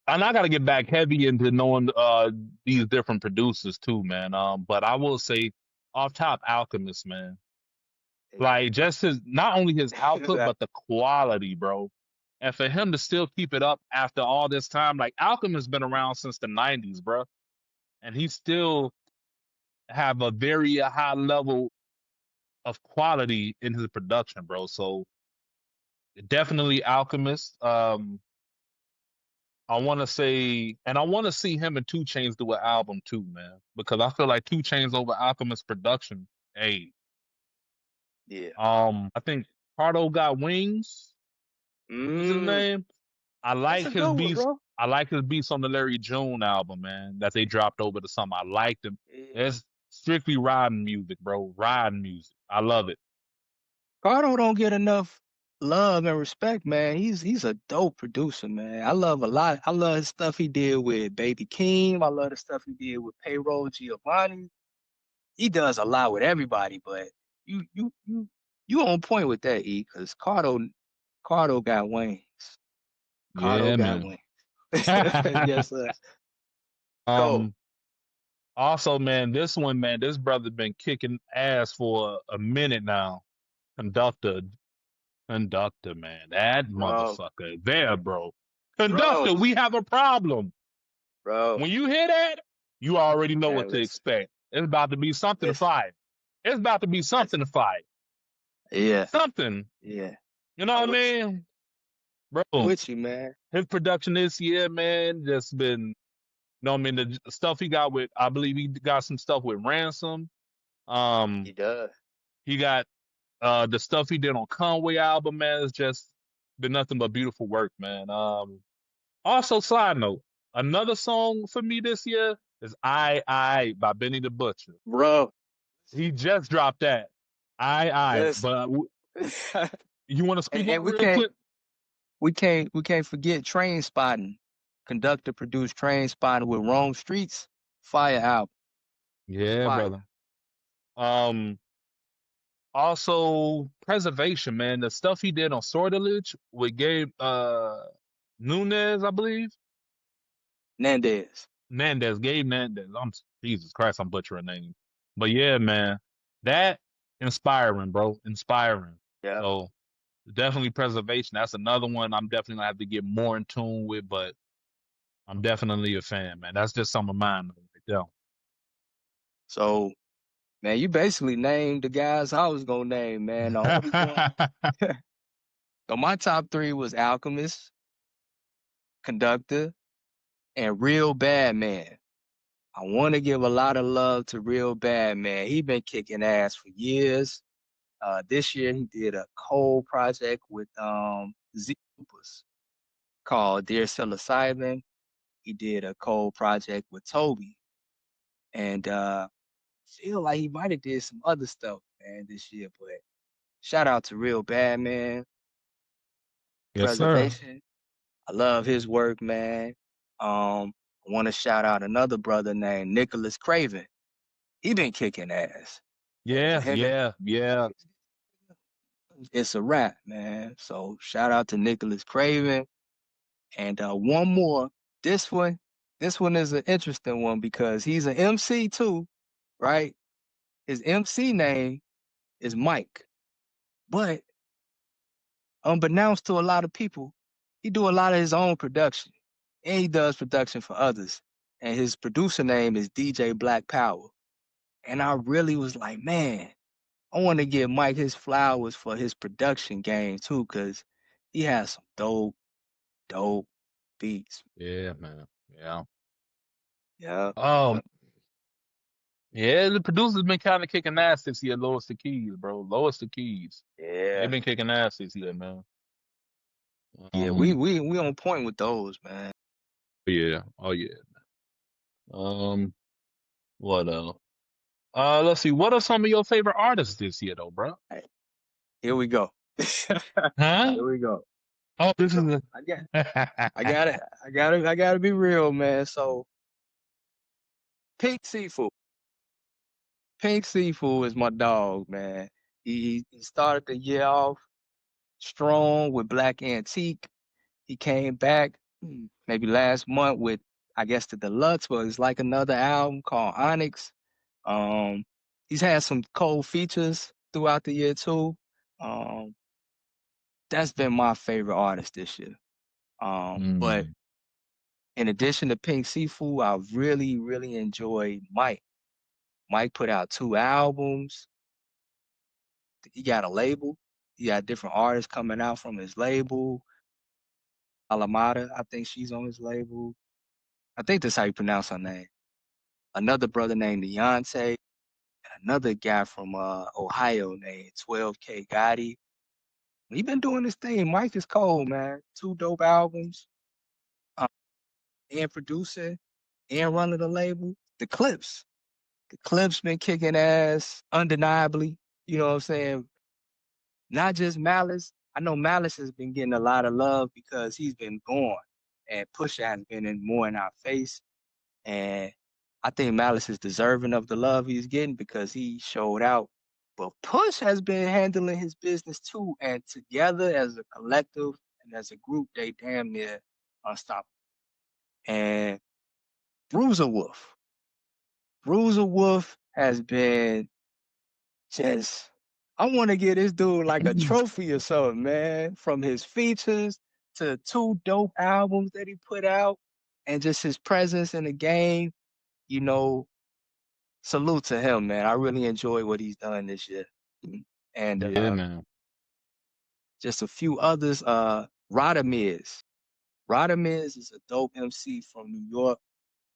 and I gotta get back heavy into knowing these different producers too, man. But I will say, off top, Alchemist, man. Like just his not only his output, but the quality, bro. And for him to still keep it up after all this time, like Alchemist's been around since the '90s, bro, and he still have a very high level of quality in his production, bro. So definitely Alchemist. I want to say, and I want to see him and Two Chains do an album too, man, because I feel like Two Chains over Alchemist production. Hey, Yeah. I think Pardo got wings. Was his Mm, name? I that's like a his good one, beats. bro. I like his beats on the Larry June album, man, that they dropped over the summer. I liked them. Yeah. It's strictly riding music, bro. Riding music. I love it. Cardo don't get enough love and respect, man. He's a dope producer, man. I love a lot. I love his stuff he did with Baby Keem. I love the stuff he did with Payroll Giovanni. He does a lot with everybody, but you you you you on point with that, E, because Cardo got wings. Cardo Yeah, got man. wings. Yes, sir. Go. um. Also, man, this one, man, this brother been kicking ass for a minute now. Conductor, conductor, man, that Bro, motherfucker there, bro. bro, Conductor, we have a problem. bro. When you hear that, you already know what Man, to listen, expect. It's about to be something listen, fire. It's about to be listen. something fire. Yeah, Something. yeah. You know I'm what I with mean? I'm Bro, with you, man. his production this year, man, just been, you know what I mean? The stuff he got with, I believe he got some stuff with Ransom. He Um, does. he got the stuff he did on Conway album, man, it's just been nothing but beautiful work, man. Also, side note, another song for me this year is I by Benny the Butcher. Bro, He just dropped that. I. listen. But you want to and, speak on and it we real can't quick? we can't forget Train Spotting. Conductor produced Train Spotting with Rome Streets. Fire album. Yeah, Fire. brother. Um, Also Preservation, man. The stuff he did on Sortilege with Gabe Nunez, I believe. Nandez. Gabe Nandez. Jesus Christ, I'm butchering names. But yeah, man, that inspiring, bro. Inspiring. Yeah. So definitely Preservation. That's another one I'm definitely gonna have to get more in tune with, but I'm definitely a fan, man. That's just some of mine right there. So, man, you basically named the guys I was gonna name, man. The only one. So my top three was Alchemist, Conductor, and Real Bad Man. I want to give a lot of love to Real Bad Man. He been kicking ass for years. This year he did a cold project with Z Lupus called Dear Psilocybin. He did a cold project with Toby, and feel like he might have did some other stuff, man, this year. But shout out to Real Bad Man, Yes, sir. Preservation. I love his work, man. I want to shout out another brother named Nicholas Craven. He been kicking ass. Yeah, Him and yeah, yeah. it's a wrap, man. So shout out to Nicholas Craven. And one more. This one, this one is an interesting one because he's an MC too, right? His MC name is Mike, but unbeknownst to a lot of people, he do a lot of his own production, and he does production for others. And his producer name is DJ Black Power. And I really was like, man, I want to give Mike his flowers for his production game too, cause he has some dope beats. Yeah, man. Yeah. Yeah, Um, yeah, the producers been kind of kicking ass this year. Lois the Keys, bro. Lois the Keys. They've yeah, been kicking ass this year, man. yeah. We Um, we we on point with those, man. yeah. Oh yeah. Um, what else? Let's see. What are some of your favorite artists this year, though, bro? Hey, here we go. Huh? Here we go. Oh, this is So a. I gotta be real, man. So Pink Seafood. Pink Seafood is my dog, man. He started the year off strong with Black Antique. He came back maybe last month with I guess the deluxe, but it's like another album called Onyx. Um, he's had some cold features throughout the year too. Um, that's been my favorite artist this year. But Mm, in addition to Pink Seafood, I really enjoyed Mike. Mike put out two albums. He got a label. He got different artists coming out from his label. Alamada, I think she's on his label. I think that's how you pronounce her name. Another brother named Deontay, and another guy from Ohio named 12K Gotti. He been doing this thing. Mike is cold, man. Two dope albums. and producing and running the label, the Clips. The Clips been kicking ass undeniably. You know what I'm saying? Not just Malice. I know Malice has been getting a lot of love because he's been gone, and Pusha has been more in our face. And I think Malice is deserving of the love he's getting because he showed out. But Push has been handling his business too, and together as a collective and as a group, they damn near unstoppable. And Bruiser Wolf. Bruiser Wolf has been just, I want to get this dude like a trophy or something, man. From his features to 2 dope albums that he put out and just his presence in the game, you know, salute to him, man. I really enjoy what he's done this year. And Yeah, man. just a few others, Radamiz. Radamiz is a dope MC from New York.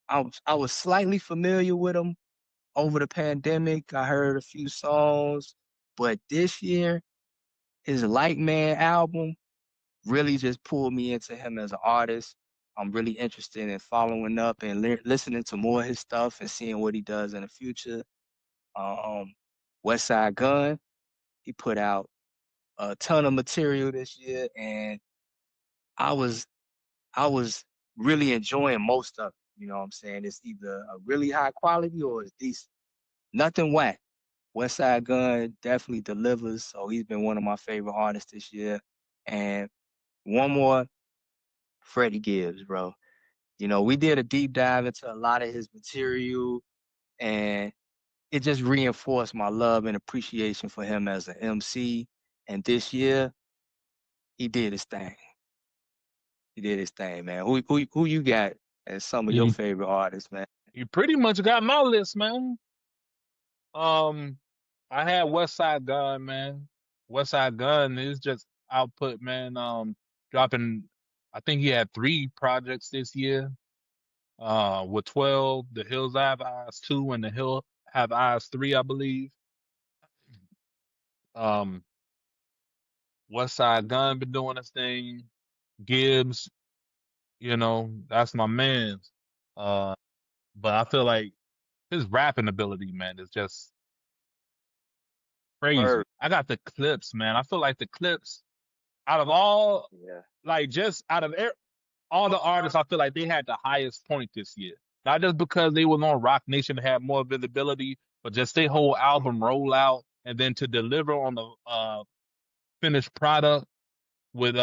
I was slightly familiar with him over the pandemic. I heard a few songs, but this year, his Light Man album really just pulled me into him as an artist. I'm really interested in following up and listening to more of his stuff and seeing what he does in the future. West Side Gun, he put out a ton of material this year, and I was I was really enjoying most of it. You know what I'm saying? It's either a really high quality or it's decent. Nothing whack. West Side Gun definitely delivers, so he's been one of my favorite artists this year. And one more, Freddie Gibbs, bro. You know, we did a deep dive into a lot of his material, and it just reinforced my love and appreciation for him as an MC. And this year, he did his thing. He did his thing, man. Who you got as some of your You, favorite artists, man? you pretty much got my list, man. Um, I had West Side Gun, man. West Side Gun is just output, man. Dropping, I think he had 3 projects this year. With 12, The Hills Have Eyes 2 and The Hill Have Eyes 3, I believe. Um, West Side Gun been doing his thing. Gibbs, that's my man. Uh, but I feel like his rapping ability, man, is just crazy. Word. I got the Clips, man. I feel like the Clips, out of all, Yeah. like just out of all the artists, I feel like they had the highest point this year. Not just because they was on Rock Nation and had more visibility, but just their whole album rollout and then to deliver on the finished product with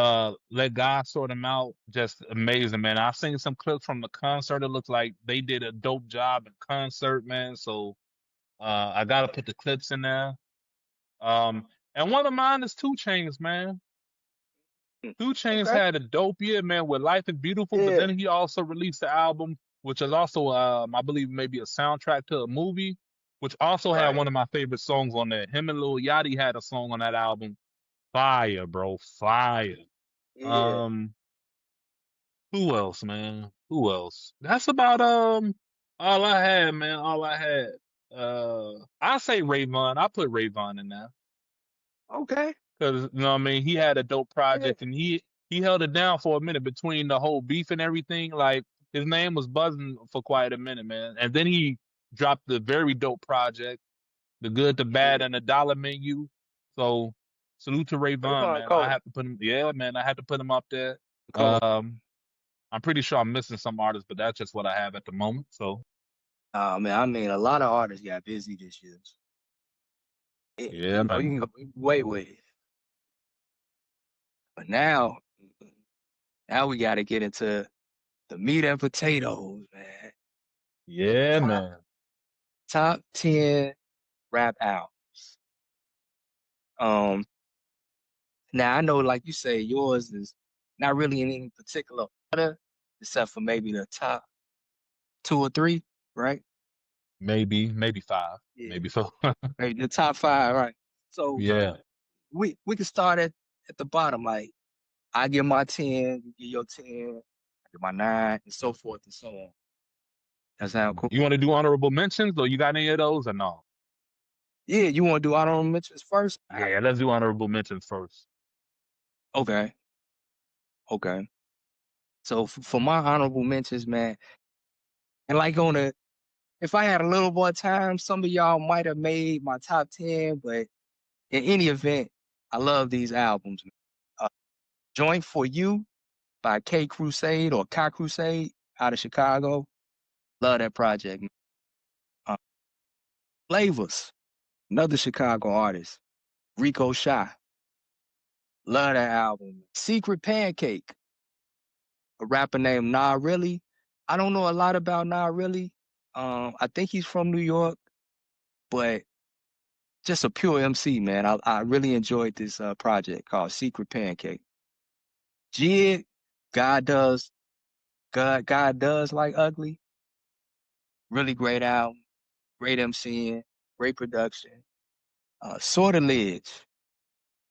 Let God Sort Them Out, just amazing, man. I've seen some clips from the concert. It looks like they did a dope job in concert, man. So I gotta put the clips in there. And one of mine is 2 Chainz, man. 2 Chainz Okay. had a dope year, man, with Life is Beautiful, but Yeah. then he also released the album, which is also, I believe, maybe a soundtrack to a movie, which also had Right. one of my favorite songs on there. Him and Lil Yachty had a song on that album. Fire, bro, fire. Yeah. Um, who else, man? Who else? That's about all I had, man. All I had. I say Rayvon. I put Rayvon in there. Okay. Because what I mean, he had a dope Yeah. project and he held it down for a minute between the whole beef and everything. Like his name was buzzing for quite a minute, man. And then he dropped the very dope project, The Good, the Bad, Yeah. and the Dollar Menu. So salute to Rayvon, Rayvon man. I Cole. have to put him, yeah, man. I had to put him up there. Cole. I'm pretty sure I'm missing some artists, but that's just what I have at the moment. So Man, I mean, a lot of artists got busy this year. yeah, You man. can go way with it. But now we got to get into the meat and potatoes, man. The Yeah, top man. top 10 rap albums. Um, Now I know, like you say, yours is not really in any particular order, except for maybe the top 2 or 3, right? Maybe 5, Yeah, maybe so. maybe the top 5, right? So Yeah. we can start at the bottom. Like I give my 10, you give your 10, I give my 9, and so forth and so on. That sound cool? You want to do honorable mentions, or you got any of those, or no? Yeah, you want to do honorable mentions first? All right. Yeah, let's do honorable mentions first. Okay. Okay. So for my honorable mentions, man, and like if I had a little more time, some of y'all might have made my top 10, but in any event, I love these albums. Joint for You by K Crusade or Kai Crusade out of Chicago. Love that project. Uh, Flavors, another Chicago artist. Rico Shy. Love that album. Secret Pancake, a rapper named Nah Really. I don't know a lot about Nah Really. I think he's from New York, but just a pure MC, man. I really enjoyed this project called Secret Pancake. Jid, God does like ugly. Really great album, great MCing, great production. Sortilege,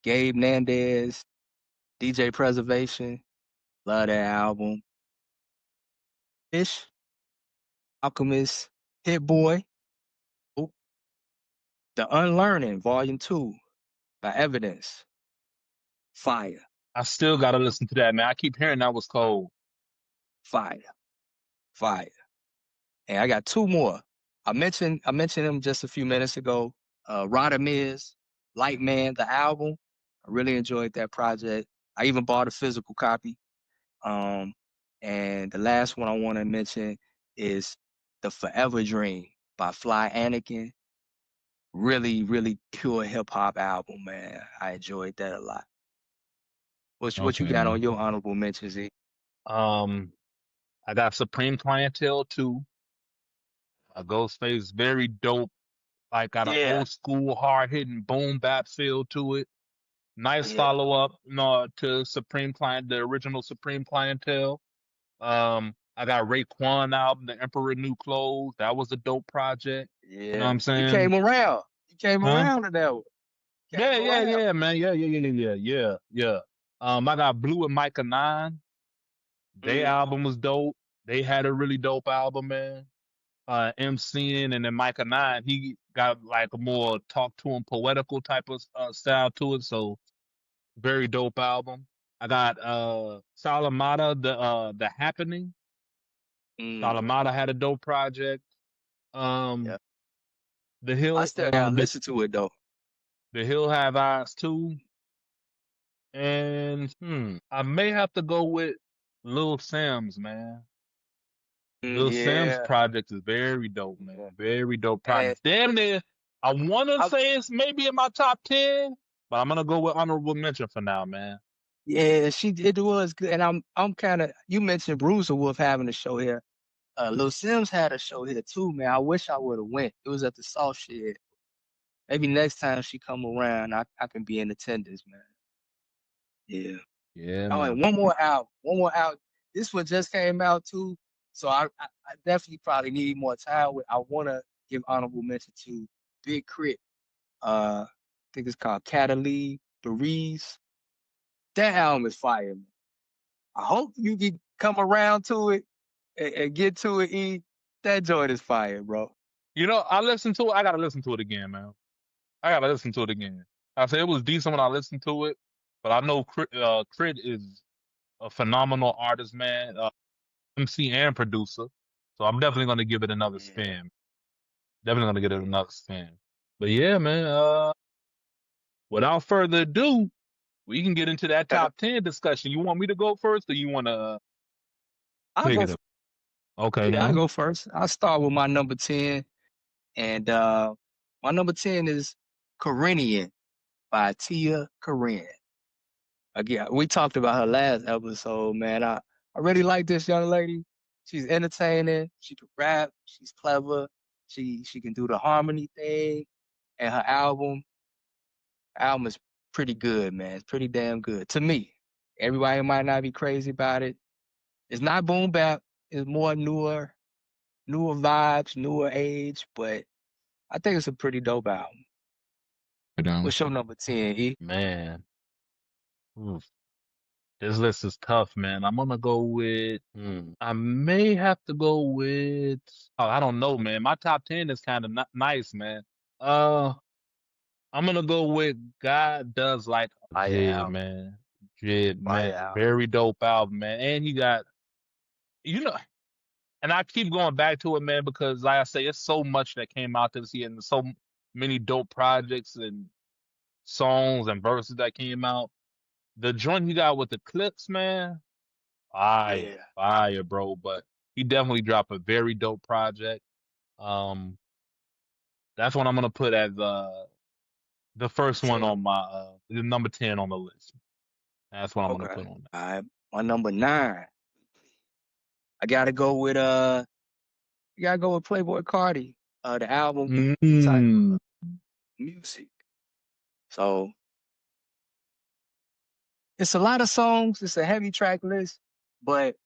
Gabe Nandez, DJ Preservation, love that album. Fish, Alchemist, Hit Boy, oh, The Unlearning, Volume 2 by Evidence, fire, I still gotta listen to that, man. I keep hearing that was cold. fire, fire. And I got two more. I mentioned him just a few minutes ago. Radamiz, Light Man, the album. I really enjoyed that project. I even bought a physical copy. Um, and the last one I want to mention is The Forever Dream by Fly Anakin. Really, really pure hip hop album, man. I enjoyed that a lot. What you Okay, got man. on your honorable mentions, E? Um, I got Supreme Clientele too. Ghostface, very dope. Like got an Yeah, old school, hard hitting boom bap feel to it. Nice yeah, follow up, to Supreme Client, the original Supreme Clientele. I got Raekwon album, The Emperor New Clothes. That was a dope project. You know what yeah. I'm You saying? came around. You came Huh? around to that one. Yeah, Came yeah, around. yeah, man. Yeah. I got Blue and Micah 9. Their Mm, album was dope. They had a really dope album, man. MCing, and then Micah 9, he got like a more talk to him poetical type of style to it. So very dope album. I got Salamata, the Happening. mm, Salamata had a dope project. Um yeah. the I Hill still gotta listen to it though. the Hill Have Eyes too. And I may have to go with Lil Sam's, man. Lil Sam's Yeah. project is very dope, man. Yeah. Very dope And project. Damn near, I want to I, say it's maybe in my top 10, but I'm gonna go with honorable mention for now, man. yeah, it was good. And I'm kind of you mentioned Bruiser Wolf having a show here. Lil Sims had a show here too, man. I wish I would have went. It was at the South Shed. Maybe next time she come around, I can be in attendance, man. Yeah. Yeah, Oh, man. and one more out. One more out. This one just came out too. So I definitely probably need more time with I wanna give honorable mention to Big Crit. I think it's called Catalina Breeze. That album is fire, man. I hope you can come around to it and get to it, E. That joint is fire, bro. I listened to it. I gotta listen to it again, man. I gotta listen to it again. I say it was decent when I listened to it, but I know Crit is a phenomenal artist, man. MC and producer. So I'm definitely gonna give it another Yeah, spin. Definitely gonna get it yeah. another spin. But yeah, man. Without further ado, we can get into that top 10 discussion. You want me to go first, or you want to I'll take go it up? Okay, yeah, I'll man. go first. I'll start with my number 10. And my number 10 is Corinian by Tia Corinne. Again, we talked about her last episode, man. I really like this young lady. She's entertaining. She can rap. She's clever. She can do the harmony thing. And her album is pretty good, man. It's pretty damn good to me. Everybody might not be crazy about it. It's not boom bap. It's more newer vibes, newer age, but I think it's a pretty dope album. Down. What's your number 10, E? Man. Oof. This list is tough, man. I'm gonna go with. I may have to go with. Oh, I don't know, man. My top 10 is kind of nice, man. Uh, I'm gonna go with God Does Like Fire Jid, album. man. Jid, Fire man. album. Very dope album, man. And he got you know, and I keep going back to it, man, because like I say, it's so much that came out this year, and so many dope projects and songs and verses that came out. The joint he got with the Clips, man, fire, Yeah. fire, bro. But he definitely dropped a very dope project. Um, that's what I'm gonna put as the first one 10. on my the number 10 on the list. That's what I'm gonna Okay. put on All right. My number 9. I gotta go with Playboy Cardi. The album there. type music. So it's a lot of songs. It's a heavy track list, but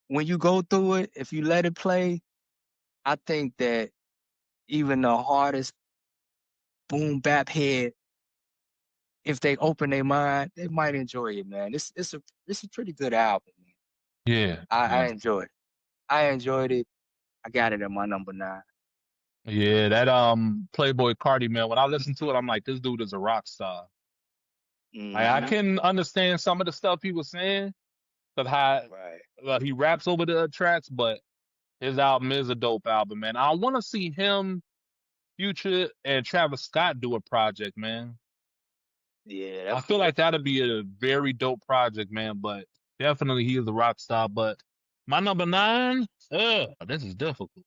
when you go through it, if you let it play, I think that even the hardest boom bap head, if they open their mind, they might enjoy it, man. It's a pretty good album, man. Yeah, I yeah, enjoyed it. I enjoyed it. I got it at my number 9. yeah. That Playboy Cardi, man. When I listen to it, I'm like, this dude is a rock star. I Mm-hmm. can understand some of the stuff he was saying, but how Right. he raps over the tracks, but his album is a dope album, man. I want to see him, Future, and Travis Scott do a project, man. Yeah, I that, feel like that'd be a very dope project, man. But definitely he is a rock star. But my number 9, this is difficult.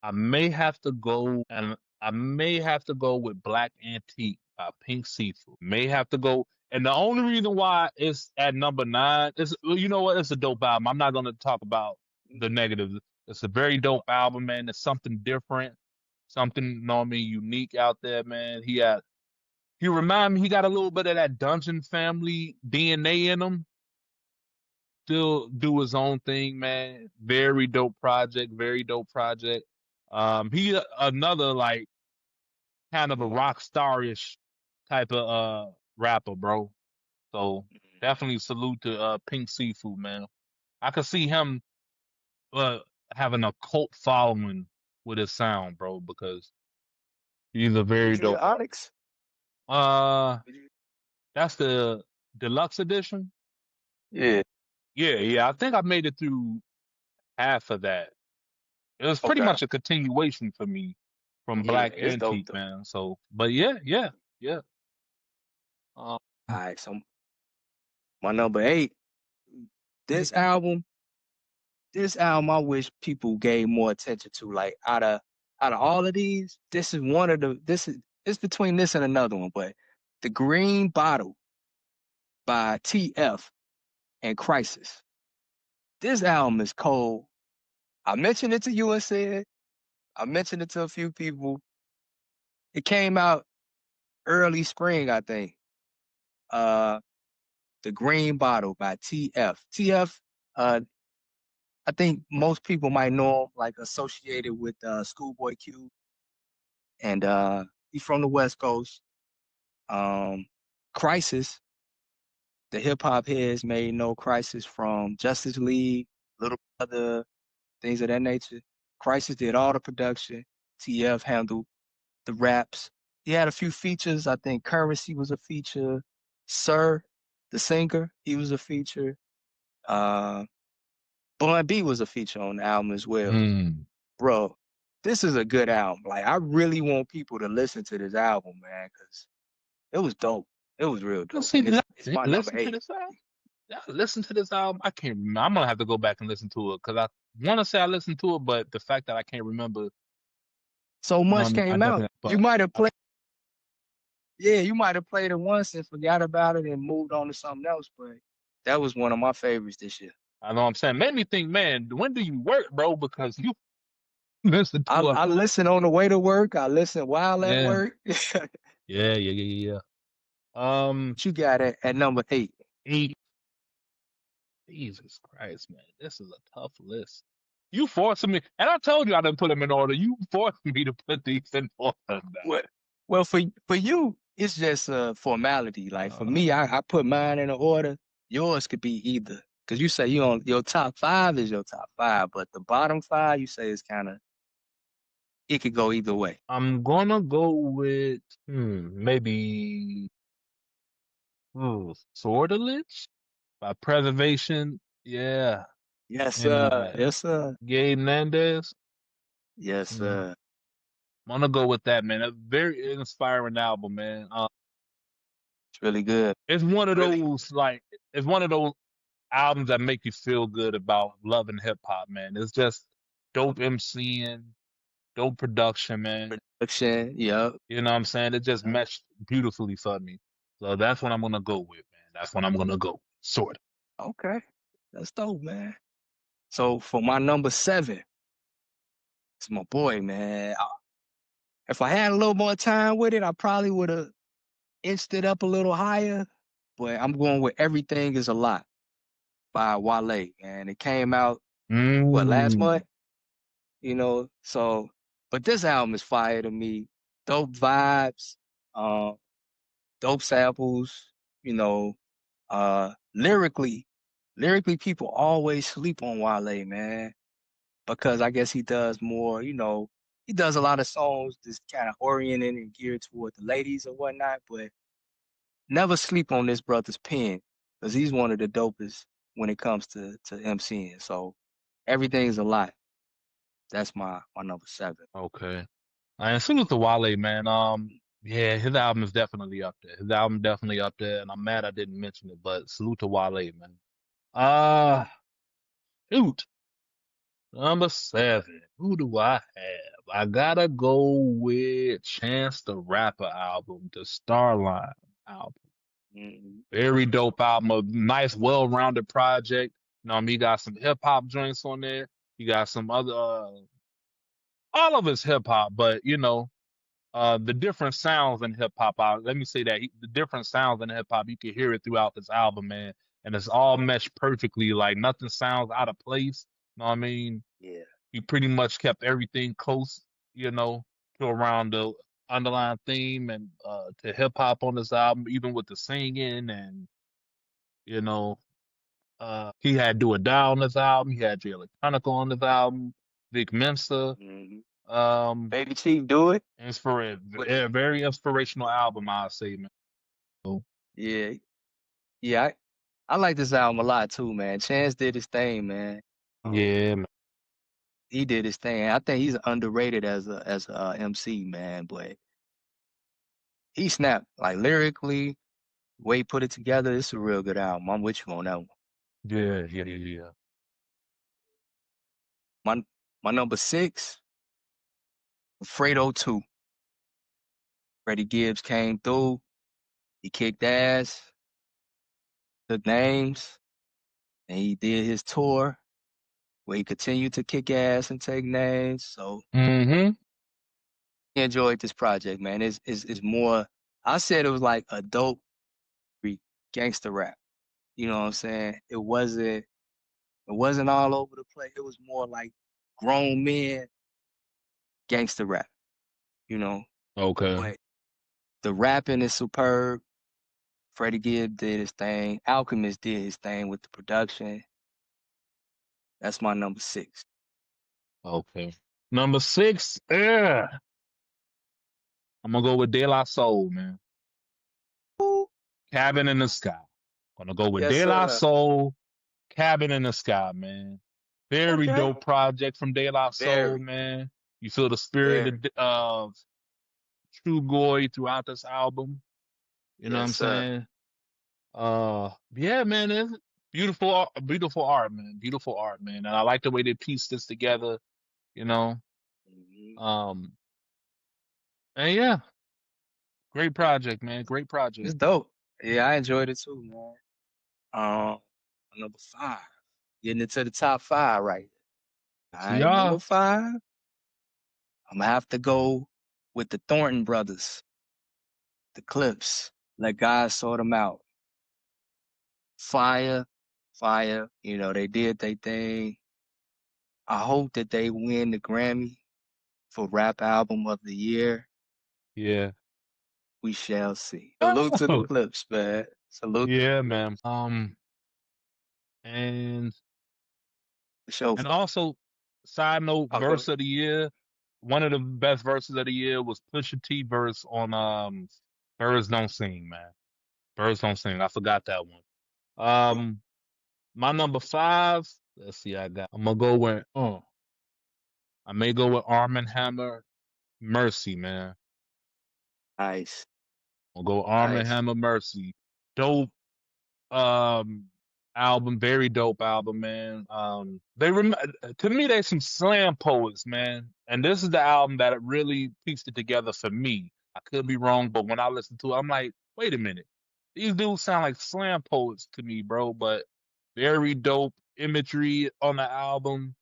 I may have to go and I may have to go with Black Antique by Pink Seafood. May have to go. And the only reason why it's at number 9 is, well, you know what? It's a dope album. I'm not going to talk about the negatives. It's a very dope album, man. It's something different, something, you know what I mean, unique out there, man. He remind me, he got a little bit of that Dungeon Family DNA in him. Still do his own thing, man. Very dope project, very dope project. He another like kind of a rock starish type of rapper, bro. So definitely salute to Pink Seafood, man. I could see him uh having a cult following with his sound, bro, because he's a very did you hear dope artist. Onyx? Uh Did you- that's the deluxe edition. Yeah. Yeah, yeah. I think I made it through half of that. It was pretty Okay. much a continuation for me from Yeah, Black it's dope Antique, though. man. So, but yeah, yeah, yeah. Um, All right, so my number 8. This album, this album, I wish people gave more attention to. Like out of all of these, this is one of the. This is it's between this and another one, but the Green Bottle by TF and Crisis. This album is cold. I mentioned it to you and said I mentioned it to a few people. It came out early spring, I think. Uh, the Green Bottle by TF. TF. I think most people might know him, like associated with Schoolboy Q, and he's from the West Coast. Um, Crisis, the hip hop heads may know Crisis from Justice League, Little Brother, things of that nature. Crisis did all the production. TF handled the raps. He had a few features. I think Currency was a feature. Sir, the singer, he was a feature. Uh, Bun B was a feature on the album as well. mm. Bro, this is a good album. Like, I really want people to listen to this album, man, because it was dope. It was real Let's dope. see. And Did it's I my number listen to 8. this album? Did I listen to this album? I can't remember. I'm gonna have to go back and listen to it because I want to say I listened to it, but the fact that I can't remember, So you know, what I much mean, I came out. definitely. You But might have played, yeah, you might have played it once and forgot about it and moved on to something else, but that was one of my favorites this year. I know what I'm saying. Made me think, man, when do you work, bro? Because you listen I, to a I listen on the way to work. I listen while at yeah, work. yeah, yeah, yeah, yeah. You got it at number 8. 8. Jesus Christ, man, this is a tough list. You forcing me, and I told you I didn't put them in order. You forced me to put these in order, man. Well, for you, it's just a formality. Like for Uh, me, I put mine in an order. Yours could be either. Because you say you on your top 5 is your top 5, but the bottom 5 you say is kind of it could go either way. I'm gonna go with maybe Sortilege by Preservation. Yeah. Yes, And sir. Yes, sir. Gabe Nandez. Yes, Mm, sir. I'm gonna go with that, man. A very inspiring album, man. It's really good. It's one of those like it's one of those albums that make you feel good about loving hip hop, man. It's just dope MCing, dope production, man. Production. Yep. You know what I'm saying? It just Yep. meshed beautifully for me. So that's what I'm gonna go with, man. That's what I'm gonna go. Sort Okay. That's dope, man. So for my number 7, it's my boy, man. If I had a little more time with it, I probably would have inched it up a little higher. But I'm going with Everything Is a Lot by Wale. And it came out, of. last Mm. month? So, but this album is fire to me. Dope vibes, um, dope samples, you know, lyrically, people always sleep on Wale, man, because I guess he does more, he does a lot of songs that's kind of oriented and geared toward the ladies or whatnot, but never sleep on this brother's pen because he's one of the dopest when it comes to MCing. So Everything's a Lot. That's my number 7. Okay. And salute to Wale, man. Yeah, his album is definitely up there. His album definitely up there, and I'm mad I didn't mention it, but salute to Wale, man. Uh, shoot. Number 7. Who do I have? I gotta go with Chance the Rapper album, the Starline album. Mhm. Very dope album, a nice, well-rounded project. You know, what I mean, he got some hip hop joints on there. He got some other, all of it's hip hop, but the different sounds in hip hop. Let me say that the different sounds in hip hop, you can hear it throughout this album, man, and it's all meshed perfectly. Like nothing sounds out of place. You know what I mean? Yeah. He pretty much kept everything close, you know, to around the underlying theme and to hip hop on this album, even with the singing and you know, he had Do It Die on this album. He had Jay Electronica on this album. Vic Mensa. Mhm. Um, Baby Chief Do It. yeah, very inspirational album, I'll say, man. So, Yeah. Yeah. I like this album a lot too, man. Chance did his thing, man. yeah, man. He did his thing. I think he's underrated as a MC, man, but he snapped. Like lyrically, the way he put it together, it's a real good album. I'm with you on that one. Yeah, yeah, yeah, yeah. My number 6, Fredo 2. Freddie Gibbs came through. He kicked ass, took names, and he did his tour where he continued to kick ass and take names. So Mm-hmm. he enjoyed this project, man. It's more. I said it was like a dope gangster rap. You know what I'm saying? It wasn't all over the place. It was more like grown men gangster rap, you know. Okay. But the rapping is superb. Freddie Gibbs did his thing. Alchemist did his thing with the production. That's my number 6. Okay. Number 6, yeah. I'm gonna go with De La Soul, man. Ooh, Cabin in the Sky. Gonna go with yes, De La sir. Soul, Cabin in the Sky, man. Very Okay. dope project from De La Soul, Very, man. You feel the spirit very. of True Goy throughout this album. You know what Yes, I'm sir. saying? Yeah, man, it's beautiful art, man. Beautiful art, man. And I like the way they pieced this together, you know. Mhm. Um, and yeah, great project, man. Great project. It's dope. Yeah, I enjoyed it too, man. Number 5. Getting into the top 5 right. All See right, y'all. number 5. I'm gonna have to go with the Thornton brothers, the Clips. Let God sort them out. Fire, fire. They did their thing. I hope that they win the Grammy for Rap Album of the Year. Yeah. We shall see. Salute to the Oh, Clips, man. Salute to the yeah, Clips. man. And For sure. and also, side note, Oh, go verse ahead. of the year. One of the best verses of the year was Pusha T verse on Birds Don't Sing, man. Birds Don't Sing. I forgot that one. My number 5. Let's see. I'm gonna go with. I may go with Arm& Hammer, Mercy, man. Nice, I'll go Arm& nice. Hammer, Mercy. Dope um album, very dope album, man. To me they some slam poets, man. And this is the album that really pieced it together for me. I could be wrong, but when I listen to it, I'm like, wait a minute. These dudes sound like slam poets to me, bro, but very dope imagery on the album.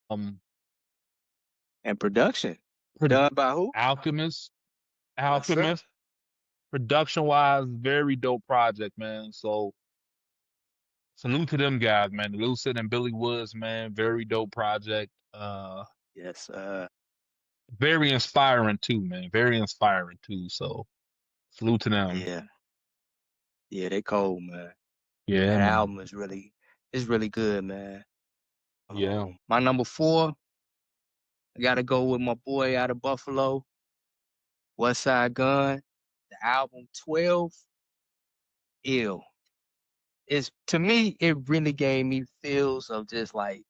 Um And production Pro- done by who? Alchemist, Yes, sir. Alchemist, production wise, very dope project, man. So salute to them guys, man. Lucid and Billy Woods, man. Very dope project. Yes, Very inspiring too, man. Very inspiring too. So salute to them. yeah, yeah. They cold, man. Yeah, That man. album is really good, man. Yeah. My number 4, I gotta go with my boy out of Buffalo, West Side Gun. The album 12, Ill. It's to me, it really gave me feels of just like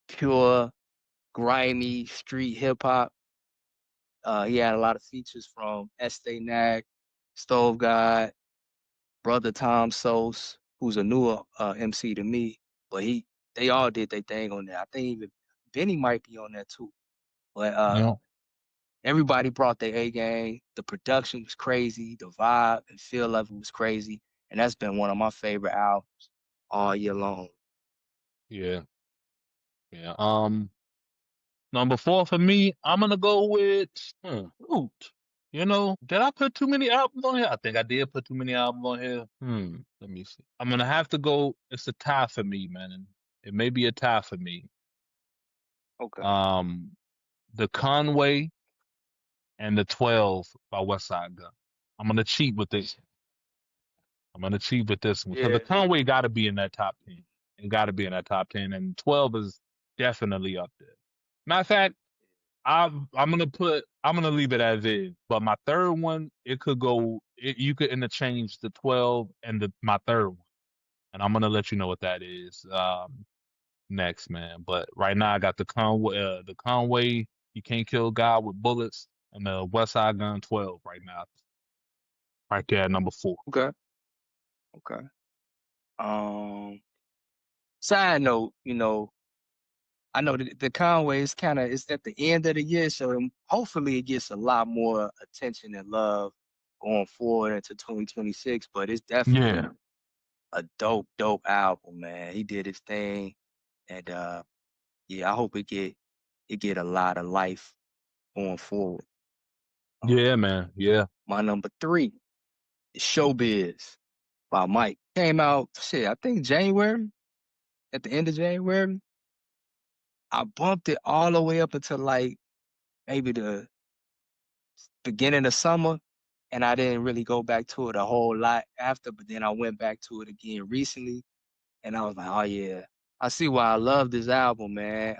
pure, grimy street hip hop. He had a lot of features from Estee Nag, Stove God, Brother Tom Sos, who's a newer MC to me, but they all did their thing on there. I think even Benny might be on there too. But Yeah. everybody brought their A game. The production was crazy. The vibe and feel level was crazy. And that's been one of my favorite albums all year long. Yeah. Yeah. Number 4 for me, I'm gonna go with Root. Did I put too many albums on here? I think I did put too many albums on here. Let me see. I'm gonna have to go. It's a tie for me, man. And it may be a tie for me. Okay. Um, the Conway and the 12 by Westside Gun. I'm gonna cheat with this. I'm gonna cheat with this one because the Yeah. Conway got to be in that top 10. It got to be in that top 10, and 12 is definitely up there. Matter of fact, I'm gonna leave it as is. But my third one, it could go. You could interchange the 12 and my third one, and I'm gonna let you know what that is next, man. But right now, I got the Conway. You can't kill God with bullets, and the West Side Gun 12 right now, right there at number 4. Okay. Okay. Um, Side note, I know the Conway is kind of it's at the end of the year, so hopefully it gets a lot more attention and love going forward into 2026. But it's definitely Yeah. a dope album, man. He did his thing, and yeah, I hope it get a lot of life going forward. Yeah, man. Yeah. My number 3 is Showbiz by Mike. Came out shit, I think January, at the end of January. I bumped it all the way up until like maybe the beginning of summer, and I didn't really go back to it a whole lot after, but then I went back to it again recently, and I was like, oh yeah, I see why I love this album, man.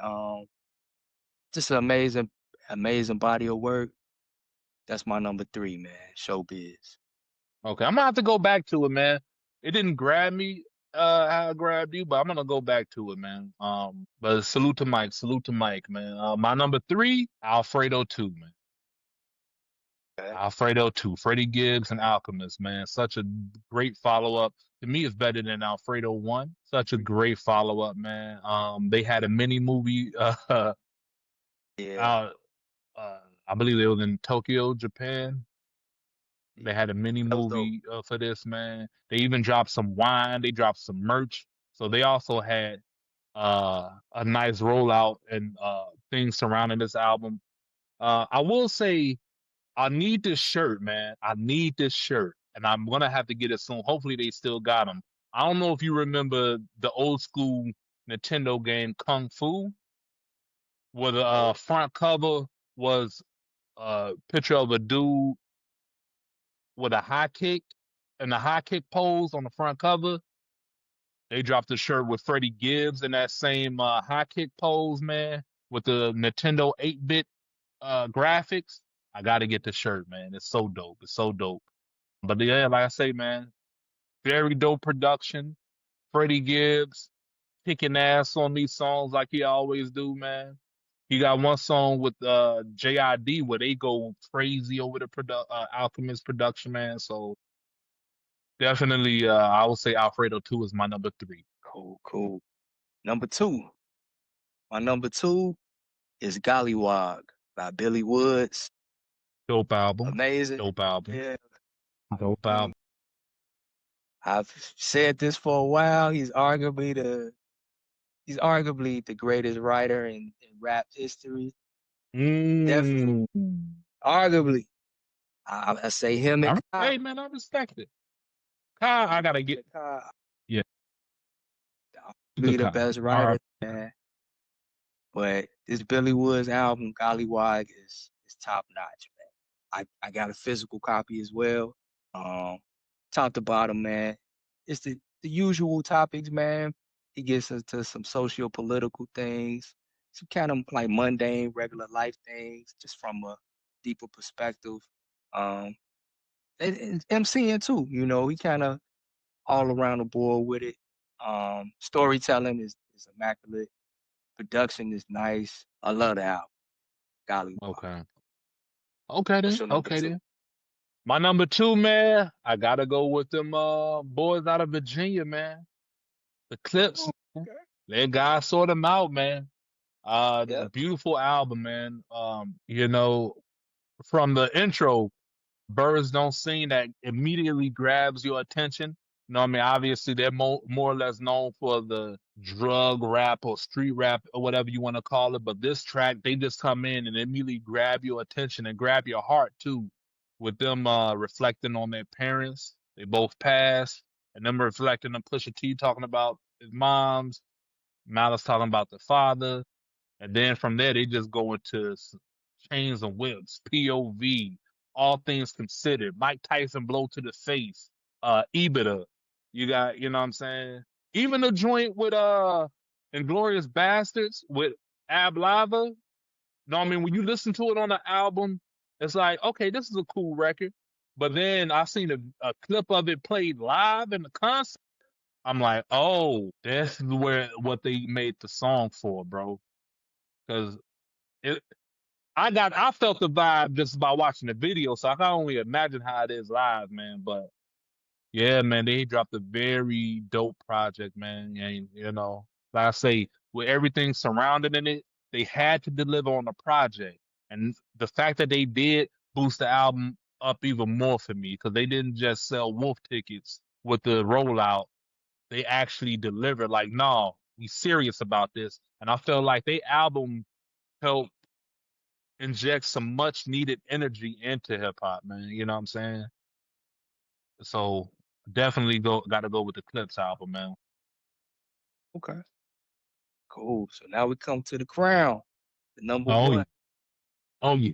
Just an amazing body of work. That's my number 3, man. Showbiz. Okay, I'm gonna have to go back to it, man. It didn't grab me how it grabbed you, but I'm gonna go back to it, man. But salute to Mike, man. My number 3, Alfredo 2, man. Okay. Alfredo 2, Freddie Gibbs and Alchemist, man. Such a great follow up. To me, it's better than Alfredo 1. Such a great follow up, man. They had a mini movie Yeah, out. I believe it was in Tokyo, Japan. They had a mini that was dope. movie for this, man. They even dropped some wine. They dropped some merch. So they also had a nice rollout and things surrounding this album. I will say I need this shirt, man. I need this shirt, and I'm gonna have to get it soon. Hopefully, they still got them. I don't know if you remember the old school Nintendo game Kung Fu, where the Oh, front cover was a picture of a dude with a high kick and the high kick pose on the front cover. They dropped a shirt with Freddie Gibbs in that same high kick pose, man, with the Nintendo 8-bit graphics. I got to get the shirt, man. It's so dope. It's so dope. But yeah, like I say, man, very dope production. Freddie Gibbs kicking ass on these songs like he always do, man. He got one song with JID where they go crazy over the Alchemist production, man. So definitely, I would say Alfredo 2 is my number 3. Cool. Number 2. My number 2 is Gollywog by Billy Woods. Dope album. Amazing. Dope album. Yeah. Dope album. I've said this for a while. He's arguably the greatest writer in rap history. Definitely. Arguably. I say him and Kai. Hey, man, I respect it. Kai, I gotta get. Yeah. Be the best writer, man. But this Billy Woods album, Gollywog, is top notch, man. I got a physical copy as well. Top to bottom, man. It's the usual topics, man. He gets into some socio-political things, some kind of like mundane, regular life things, just from a deeper perspective. And MCing too, you know, he kind of all around the board with it. Storytelling is immaculate. Production is nice. I love the album. Gollywog. Okay then. My number 2, man, I gotta go with them boys out of Virginia, man. The Clipse. Okay. Let God sort them out, man. Beautiful album, man. You know, from the intro, Birds Don't Sing, that immediately grabs your attention. You know what I mean? Obviously, they're more or less known for the drug rap or street rap or whatever you want to call it. But this track, they just come in and immediately grab your attention and grab your heart, too, with them reflecting on their parents. They both passed. And them reflecting on Pusha T talking about his moms. Malice talking about the father. And then from there, they just go into Chains and Whips, POV, All Things Considered, Mike Tyson blow to the face, EBITDA. You got, you know what I'm saying? Even the joint with Inglourious Bastards with Ab Lava. You know what I mean? When you listen to it on the album, it's like, okay, this is a cool record. But then I seen a clip of it played live in the concert. I'm like, oh, this is what they made the song for, bro. Because I felt the vibe just by watching the video, so I can only imagine how it is live, man. But yeah, man, they dropped a very dope project, man. And you know, like I say, with everything surrounding it, they had to deliver on the project. And the fact that they did boost the album up even more for me, because they didn't just sell wolf tickets with the rollout. They actually delivered, like, no, we serious about this. And I felt like their album helped inject some much needed energy into hip hop, man. You know what I'm saying? So definitely gotta go with the Clipse album, man. Okay. Cool. So now we come to the crown, the number 1. Yeah. Oh yeah.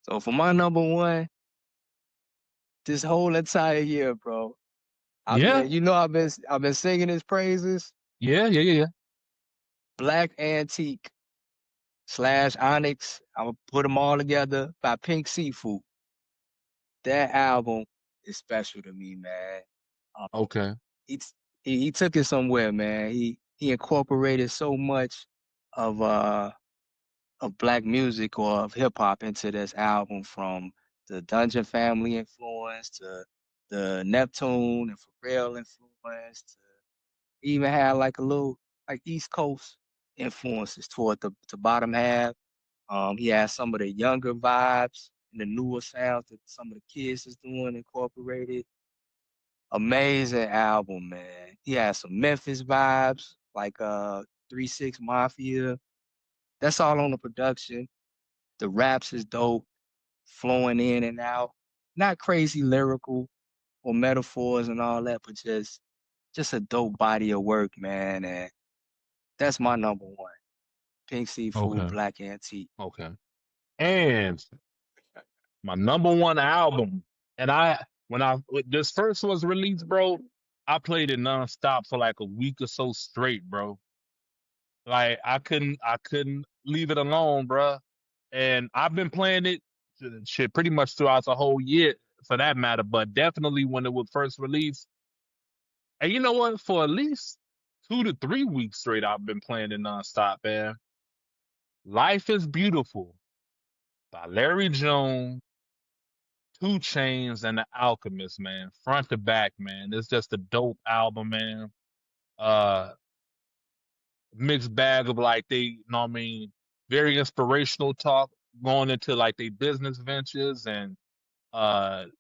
So for my number 1, this whole entire year, bro. I've been singing his praises. Yeah. Black Antique / Onyx. I'm gonna put them all together by Pink Seafood. That album is special to me, man. Okay. He took it somewhere, man. He incorporated so much of black music or of hip hop into this album, from the Dungeon Family influence to the Neptune and Pharrell influence, to even had like a little like East Coast influences toward the bottom half. He has some of the younger vibes and the newer sounds that some of the kids is doing incorporated. Amazing album, man. He has some Memphis vibes, like 3 6 Mafia. That's all on the production. The raps is dope, flowing in and out. Not crazy lyrical or metaphors and all that, but just a dope body of work, man. And that's my number 1. Pink Seafood, Black Antique. Okay. And my number 1 album, and when this first was released, bro, I played it nonstop for like a week or so straight, bro. Like I couldn't leave it alone, bro. And I've been playing it shit pretty much throughout the whole year, for that matter. But definitely when it was first released, And you know what? For at least 2 to 3 weeks straight, I've been playing it nonstop, man. Life is Beautiful by Larry Jones, 2 Chainz, and The Alchemist, man. Front to back, man. It's just a dope album, man. Uh, Mixed bag of like you know what I mean, very inspirational talk going into like their business ventures and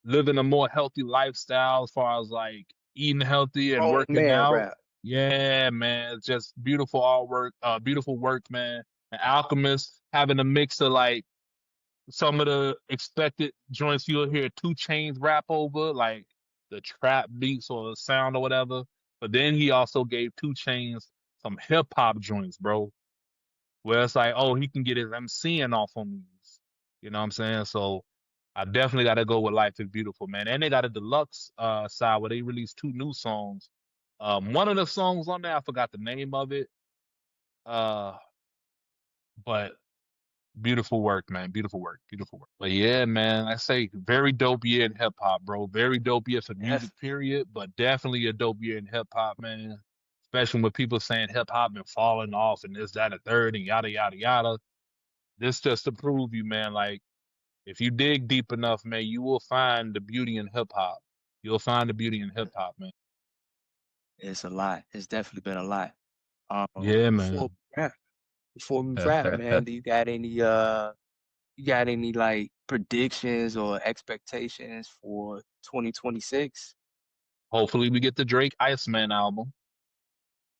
living a more healthy lifestyle as far as like eating healthy and Grown working man out. rap. Yeah, man. It's just beautiful artwork, beautiful work, man. And Alchemist having a mix of like some of the expected joints you'll hear 2 Chainz rap over, like the trap beats or the sound or whatever. But then he also gave 2 Chainz some hip hop joints, bro, where it's like, oh, he can get his MCing off on these. You know what I'm saying? So I definitely got to go with Life is Beautiful, man. And they got a deluxe side where they released 2 new songs. One of the songs on there, I forgot the name of it. Uh, but beautiful work, man. Beautiful work. Beautiful work. But yeah, man, I say very dope year in hip hop, bro. Very dope year for music, Def- period. But definitely a dope year in hip hop, man. Especially with people saying hip hop been falling off and this, that, and third, and yada yada yada. This just to prove you, man, like if you dig deep enough, man, you will find the beauty in hip hop. You'll find the beauty in hip hop, man. it's a lot. It's definitely been a lot. Yeah, Before man. we wrap, before we wrap, man, do you got any like predictions or expectations for 2026? Hopefully we get the Drake Iceman album.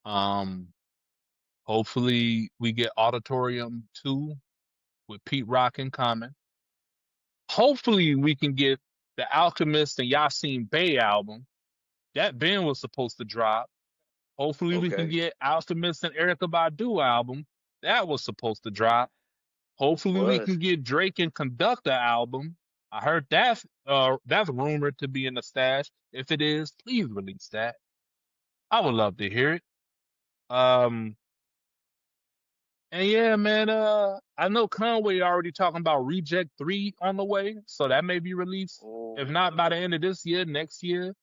Um, Hopefully we get Auditorium 2 with Pete Rock and Common. Hopefully we can get the Alchemist and Yasin Bey album. That Ben was supposed to drop. Hopefully we can Okay. get Alchemist and Erica Badu album. That was supposed to drop. Hopefully we Was. can get Drake and Conductor album. I heard that's rumored to be in the stash. If it is, please release that. I would love to hear it. Um and yeah, man, I know Conway already talking about Reject 3 on the way, so that may be released. If Oh, not by the end of this year, next year.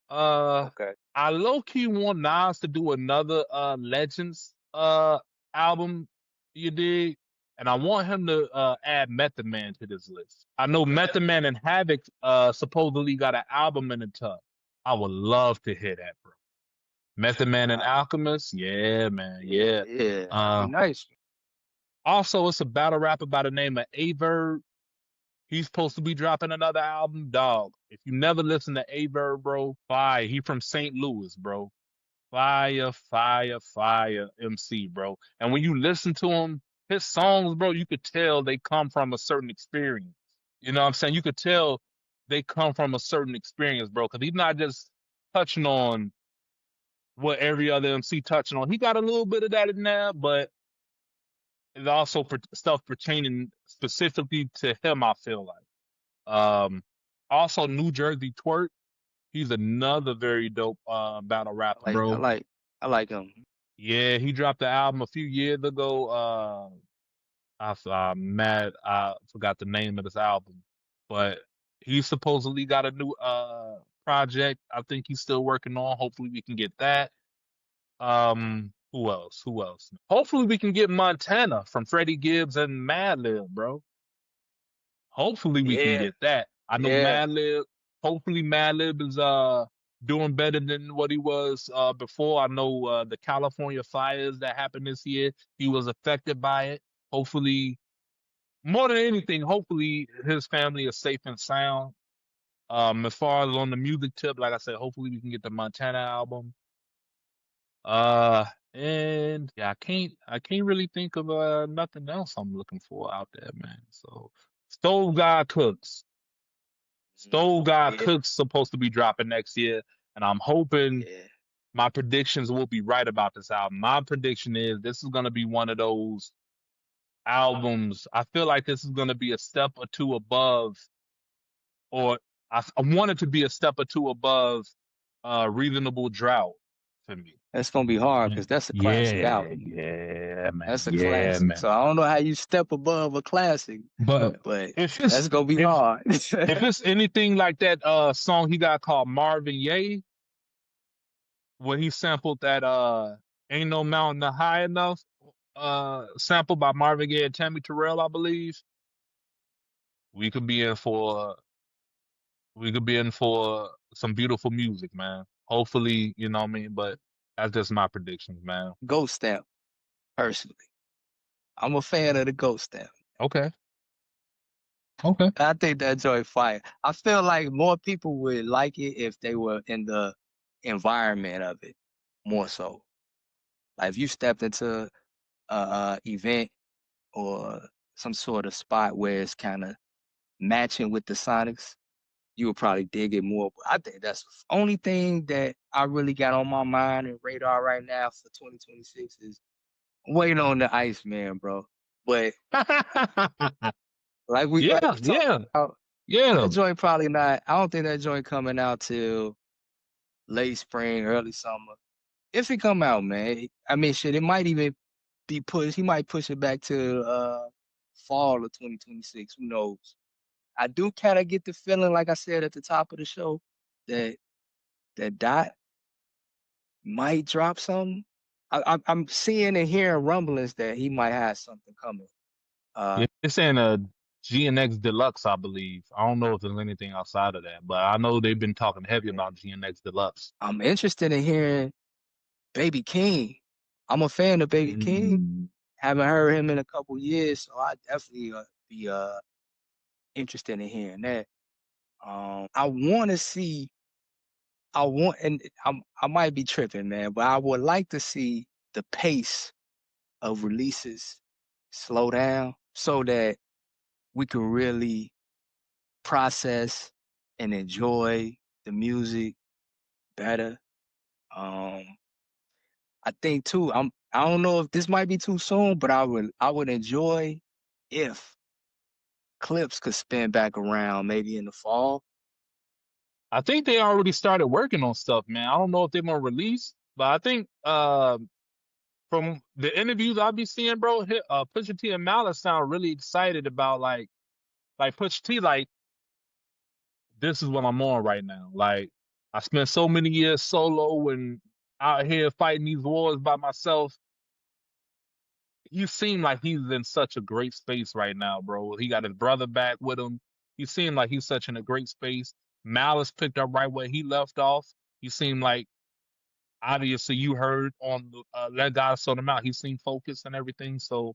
Uh okay. I low key want Nas to do another Legends album, you dig? And I want him to add Method Man to this list. I know Method Man and Havoc supposedly got an album in the tub. I would love to hear that, bro. Method Man and Uh, Alchemist, yeah, man, yeah. yeah, that'd be Uh nice. Also it's a battle rapper by the name of Averb. He's supposed to be dropping another album, dog. If you never listen to Averb, bro, fire. He from St. Louis, bro. Fire, fire, fire MC, bro. And when you listen to him, his songs, bro, you could tell they come from a certain experience. You know what I'm saying? You could tell they come from a certain experience, bro, because he's not just touching on what every other MC touching on. He got a little bit of that in there, but it's also stuff pertaining specifically to him, I feel like. Also New Jersey Twerk. He's another very dope battle rapper, I like, I bro. like, I like him. Yeah, he dropped the album a few years ago. I'm mad I forgot the name of this album, but he supposedly got a new project. I think he's still working on. Hopefully we can get that. Who else? Who else? Hopefully we can get Montana from Freddie Gibbs and Madlib, bro. Hopefully we can Yeah, get that. I know yeah. Madlib. Hopefully Madlib is doing better than what he was before. I know the California fires that happened this year, he was affected by it. Hopefully, more than anything, hopefully his family is safe and sound. As far as on the music tip, like I said, hopefully we can get the Montana album. Uh, and yeah, I can't really think of nothing else I'm looking for out there, man. So Stove God Cooks. Stove God Yeah, Cooks supposed to be dropping next year, and I'm hoping yeah. my predictions will be right about this album. My prediction is this is gonna be one of those albums. I feel like this is gonna be a step or two above, or I want it to be a step or two above Reasonable Drought for me. That's gonna be hard Mm. because that's a classic Yeah, album. yeah, man. That's a Yeah, classic. man. So I don't know how you step above a classic, But but if that's it's gonna be if hard. if it's anything like that song he got called Marvin Gaye, when he sampled that "Ain't No Mountain High Enough" sample by Marvin Gaye and Tammy Terrell, I believe. We could be in for we could be in for some beautiful music, man. Hopefully, you know what I mean. But that's just my predictions, man. Ghost Stamp, personally. I'm a fan of the Ghost Stamp. Okay, okay. I think that joint fire. I feel like more people would like it if they were in the environment of it more so. Like if you stepped into a event or some sort of spot where it's kind of matching with the Sonics, you would probably dig it more. But I think that's the only thing that I really got on my mind and radar right now for 2026 is waiting on the Iceman, bro. But like we Yeah, talked yeah, about, yeah. that joint probably not. I don't think that joint coming out till late spring, early summer. If it come out, man. I mean, shit, it might even be pushed. He might push it back to fall of 2026. Who knows? I do kind of get the feeling, like I said at the top of the show, that Dot might drop something. I'm seeing and hearing rumblings that he might have something coming. Yeah, they're saying a GNX Deluxe, I believe. I don't know if there's anything outside of that, but I know they've been talking heavy about GNX Deluxe. I'm interested in hearing Baby King. I'm a fan of Baby King. Mm. Haven't heard him in a couple years, so I definitely be interested in hearing that. I want to see. And I might be tripping, man, but I would like to see the pace of releases slow down so that we can really process and enjoy the music better. Um, I think too, I don't know if this might be too soon, but I would enjoy if clips could spin back around maybe in the fall. I think they already started working on stuff, man. I don't know if they're gonna release, but I think from the interviews I be seeing, bro, Pusha T and Malice sound really excited about like Pusha T, like this is what I'm on right now. Like I spent so many years solo and out here fighting these wars by myself. He seemed like he's in such a great space right now, bro. He got his brother back with him. He seemed like he's such in a great space. Malice picked up right where he left off. He seemed like obviously you heard on Let God Sort Him Out. He seemed focused and everything. So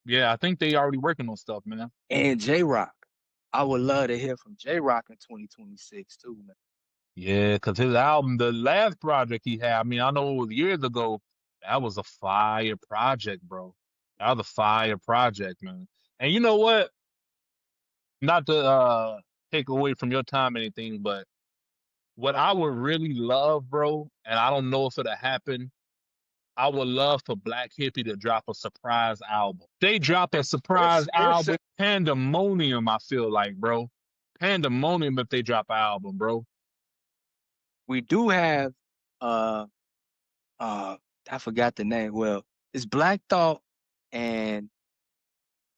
yeah, I think they already working on stuff, man. And J-Rock. I would love to hear from J-Rock in 2026 too, man. Yeah, because his album, the last project he had, I mean, I know it was years ago. That was a fire project, bro. That was a fire project, man. And you know what? Not to take away from your time or anything, but what I would really love, bro, and I don't know if it'll happen, I would love for Black Hippie to drop a surprise album. They drop a surprise album, pandemonium, I feel like, bro. Pandemonium if they drop an album, bro. We do have uh I forgot the name. Well, it's Black Thought and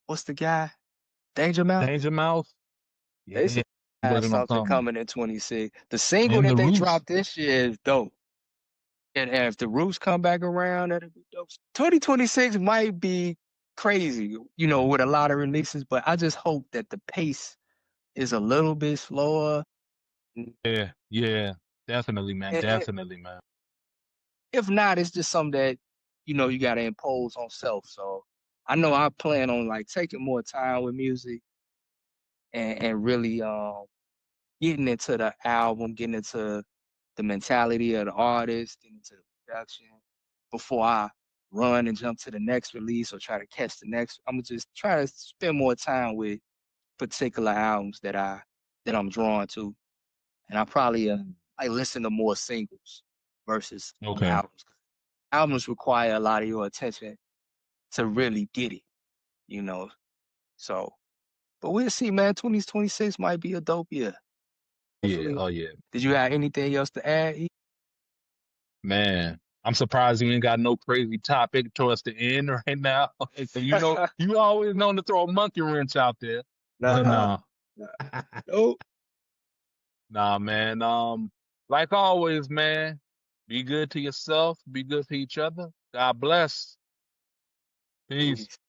what's the guy? Danger Mouse? Danger Mouse, They yeah, said they have working on something something. coming in 26. The single And that the they Roots, dropped this year is dope. And if the Roots come back around, that'll be dope. 2026 might be crazy, with a lot of releases, but I just hope that the pace is a little bit slower. yeah, yeah, definitely, man, And definitely, man. if not, it's just something that, you got to impose on self. So I know I plan on like taking more time with music and really getting into the album, getting into the mentality of the artist, getting into the production before I run and jump to the next release or try to catch the next. I'm gonna just try to spend more time with particular albums that I'm drawn to, and I probably I listen to more singles versus Okay. albums. Albums require a lot of your attention to really get it, you know. So, but we'll see, man. 2026 might be a dope year. Yeah, Hopefully. oh yeah. Did you have anything else to add? Man, I'm surprised you ain't got no crazy topic towards the end right now. You always known to throw a monkey wrench out there. But Nah, nah. nah. Nope. Nah, man. Like always, man. Be good to yourself. Be good to each other. God bless. Peace. Peace.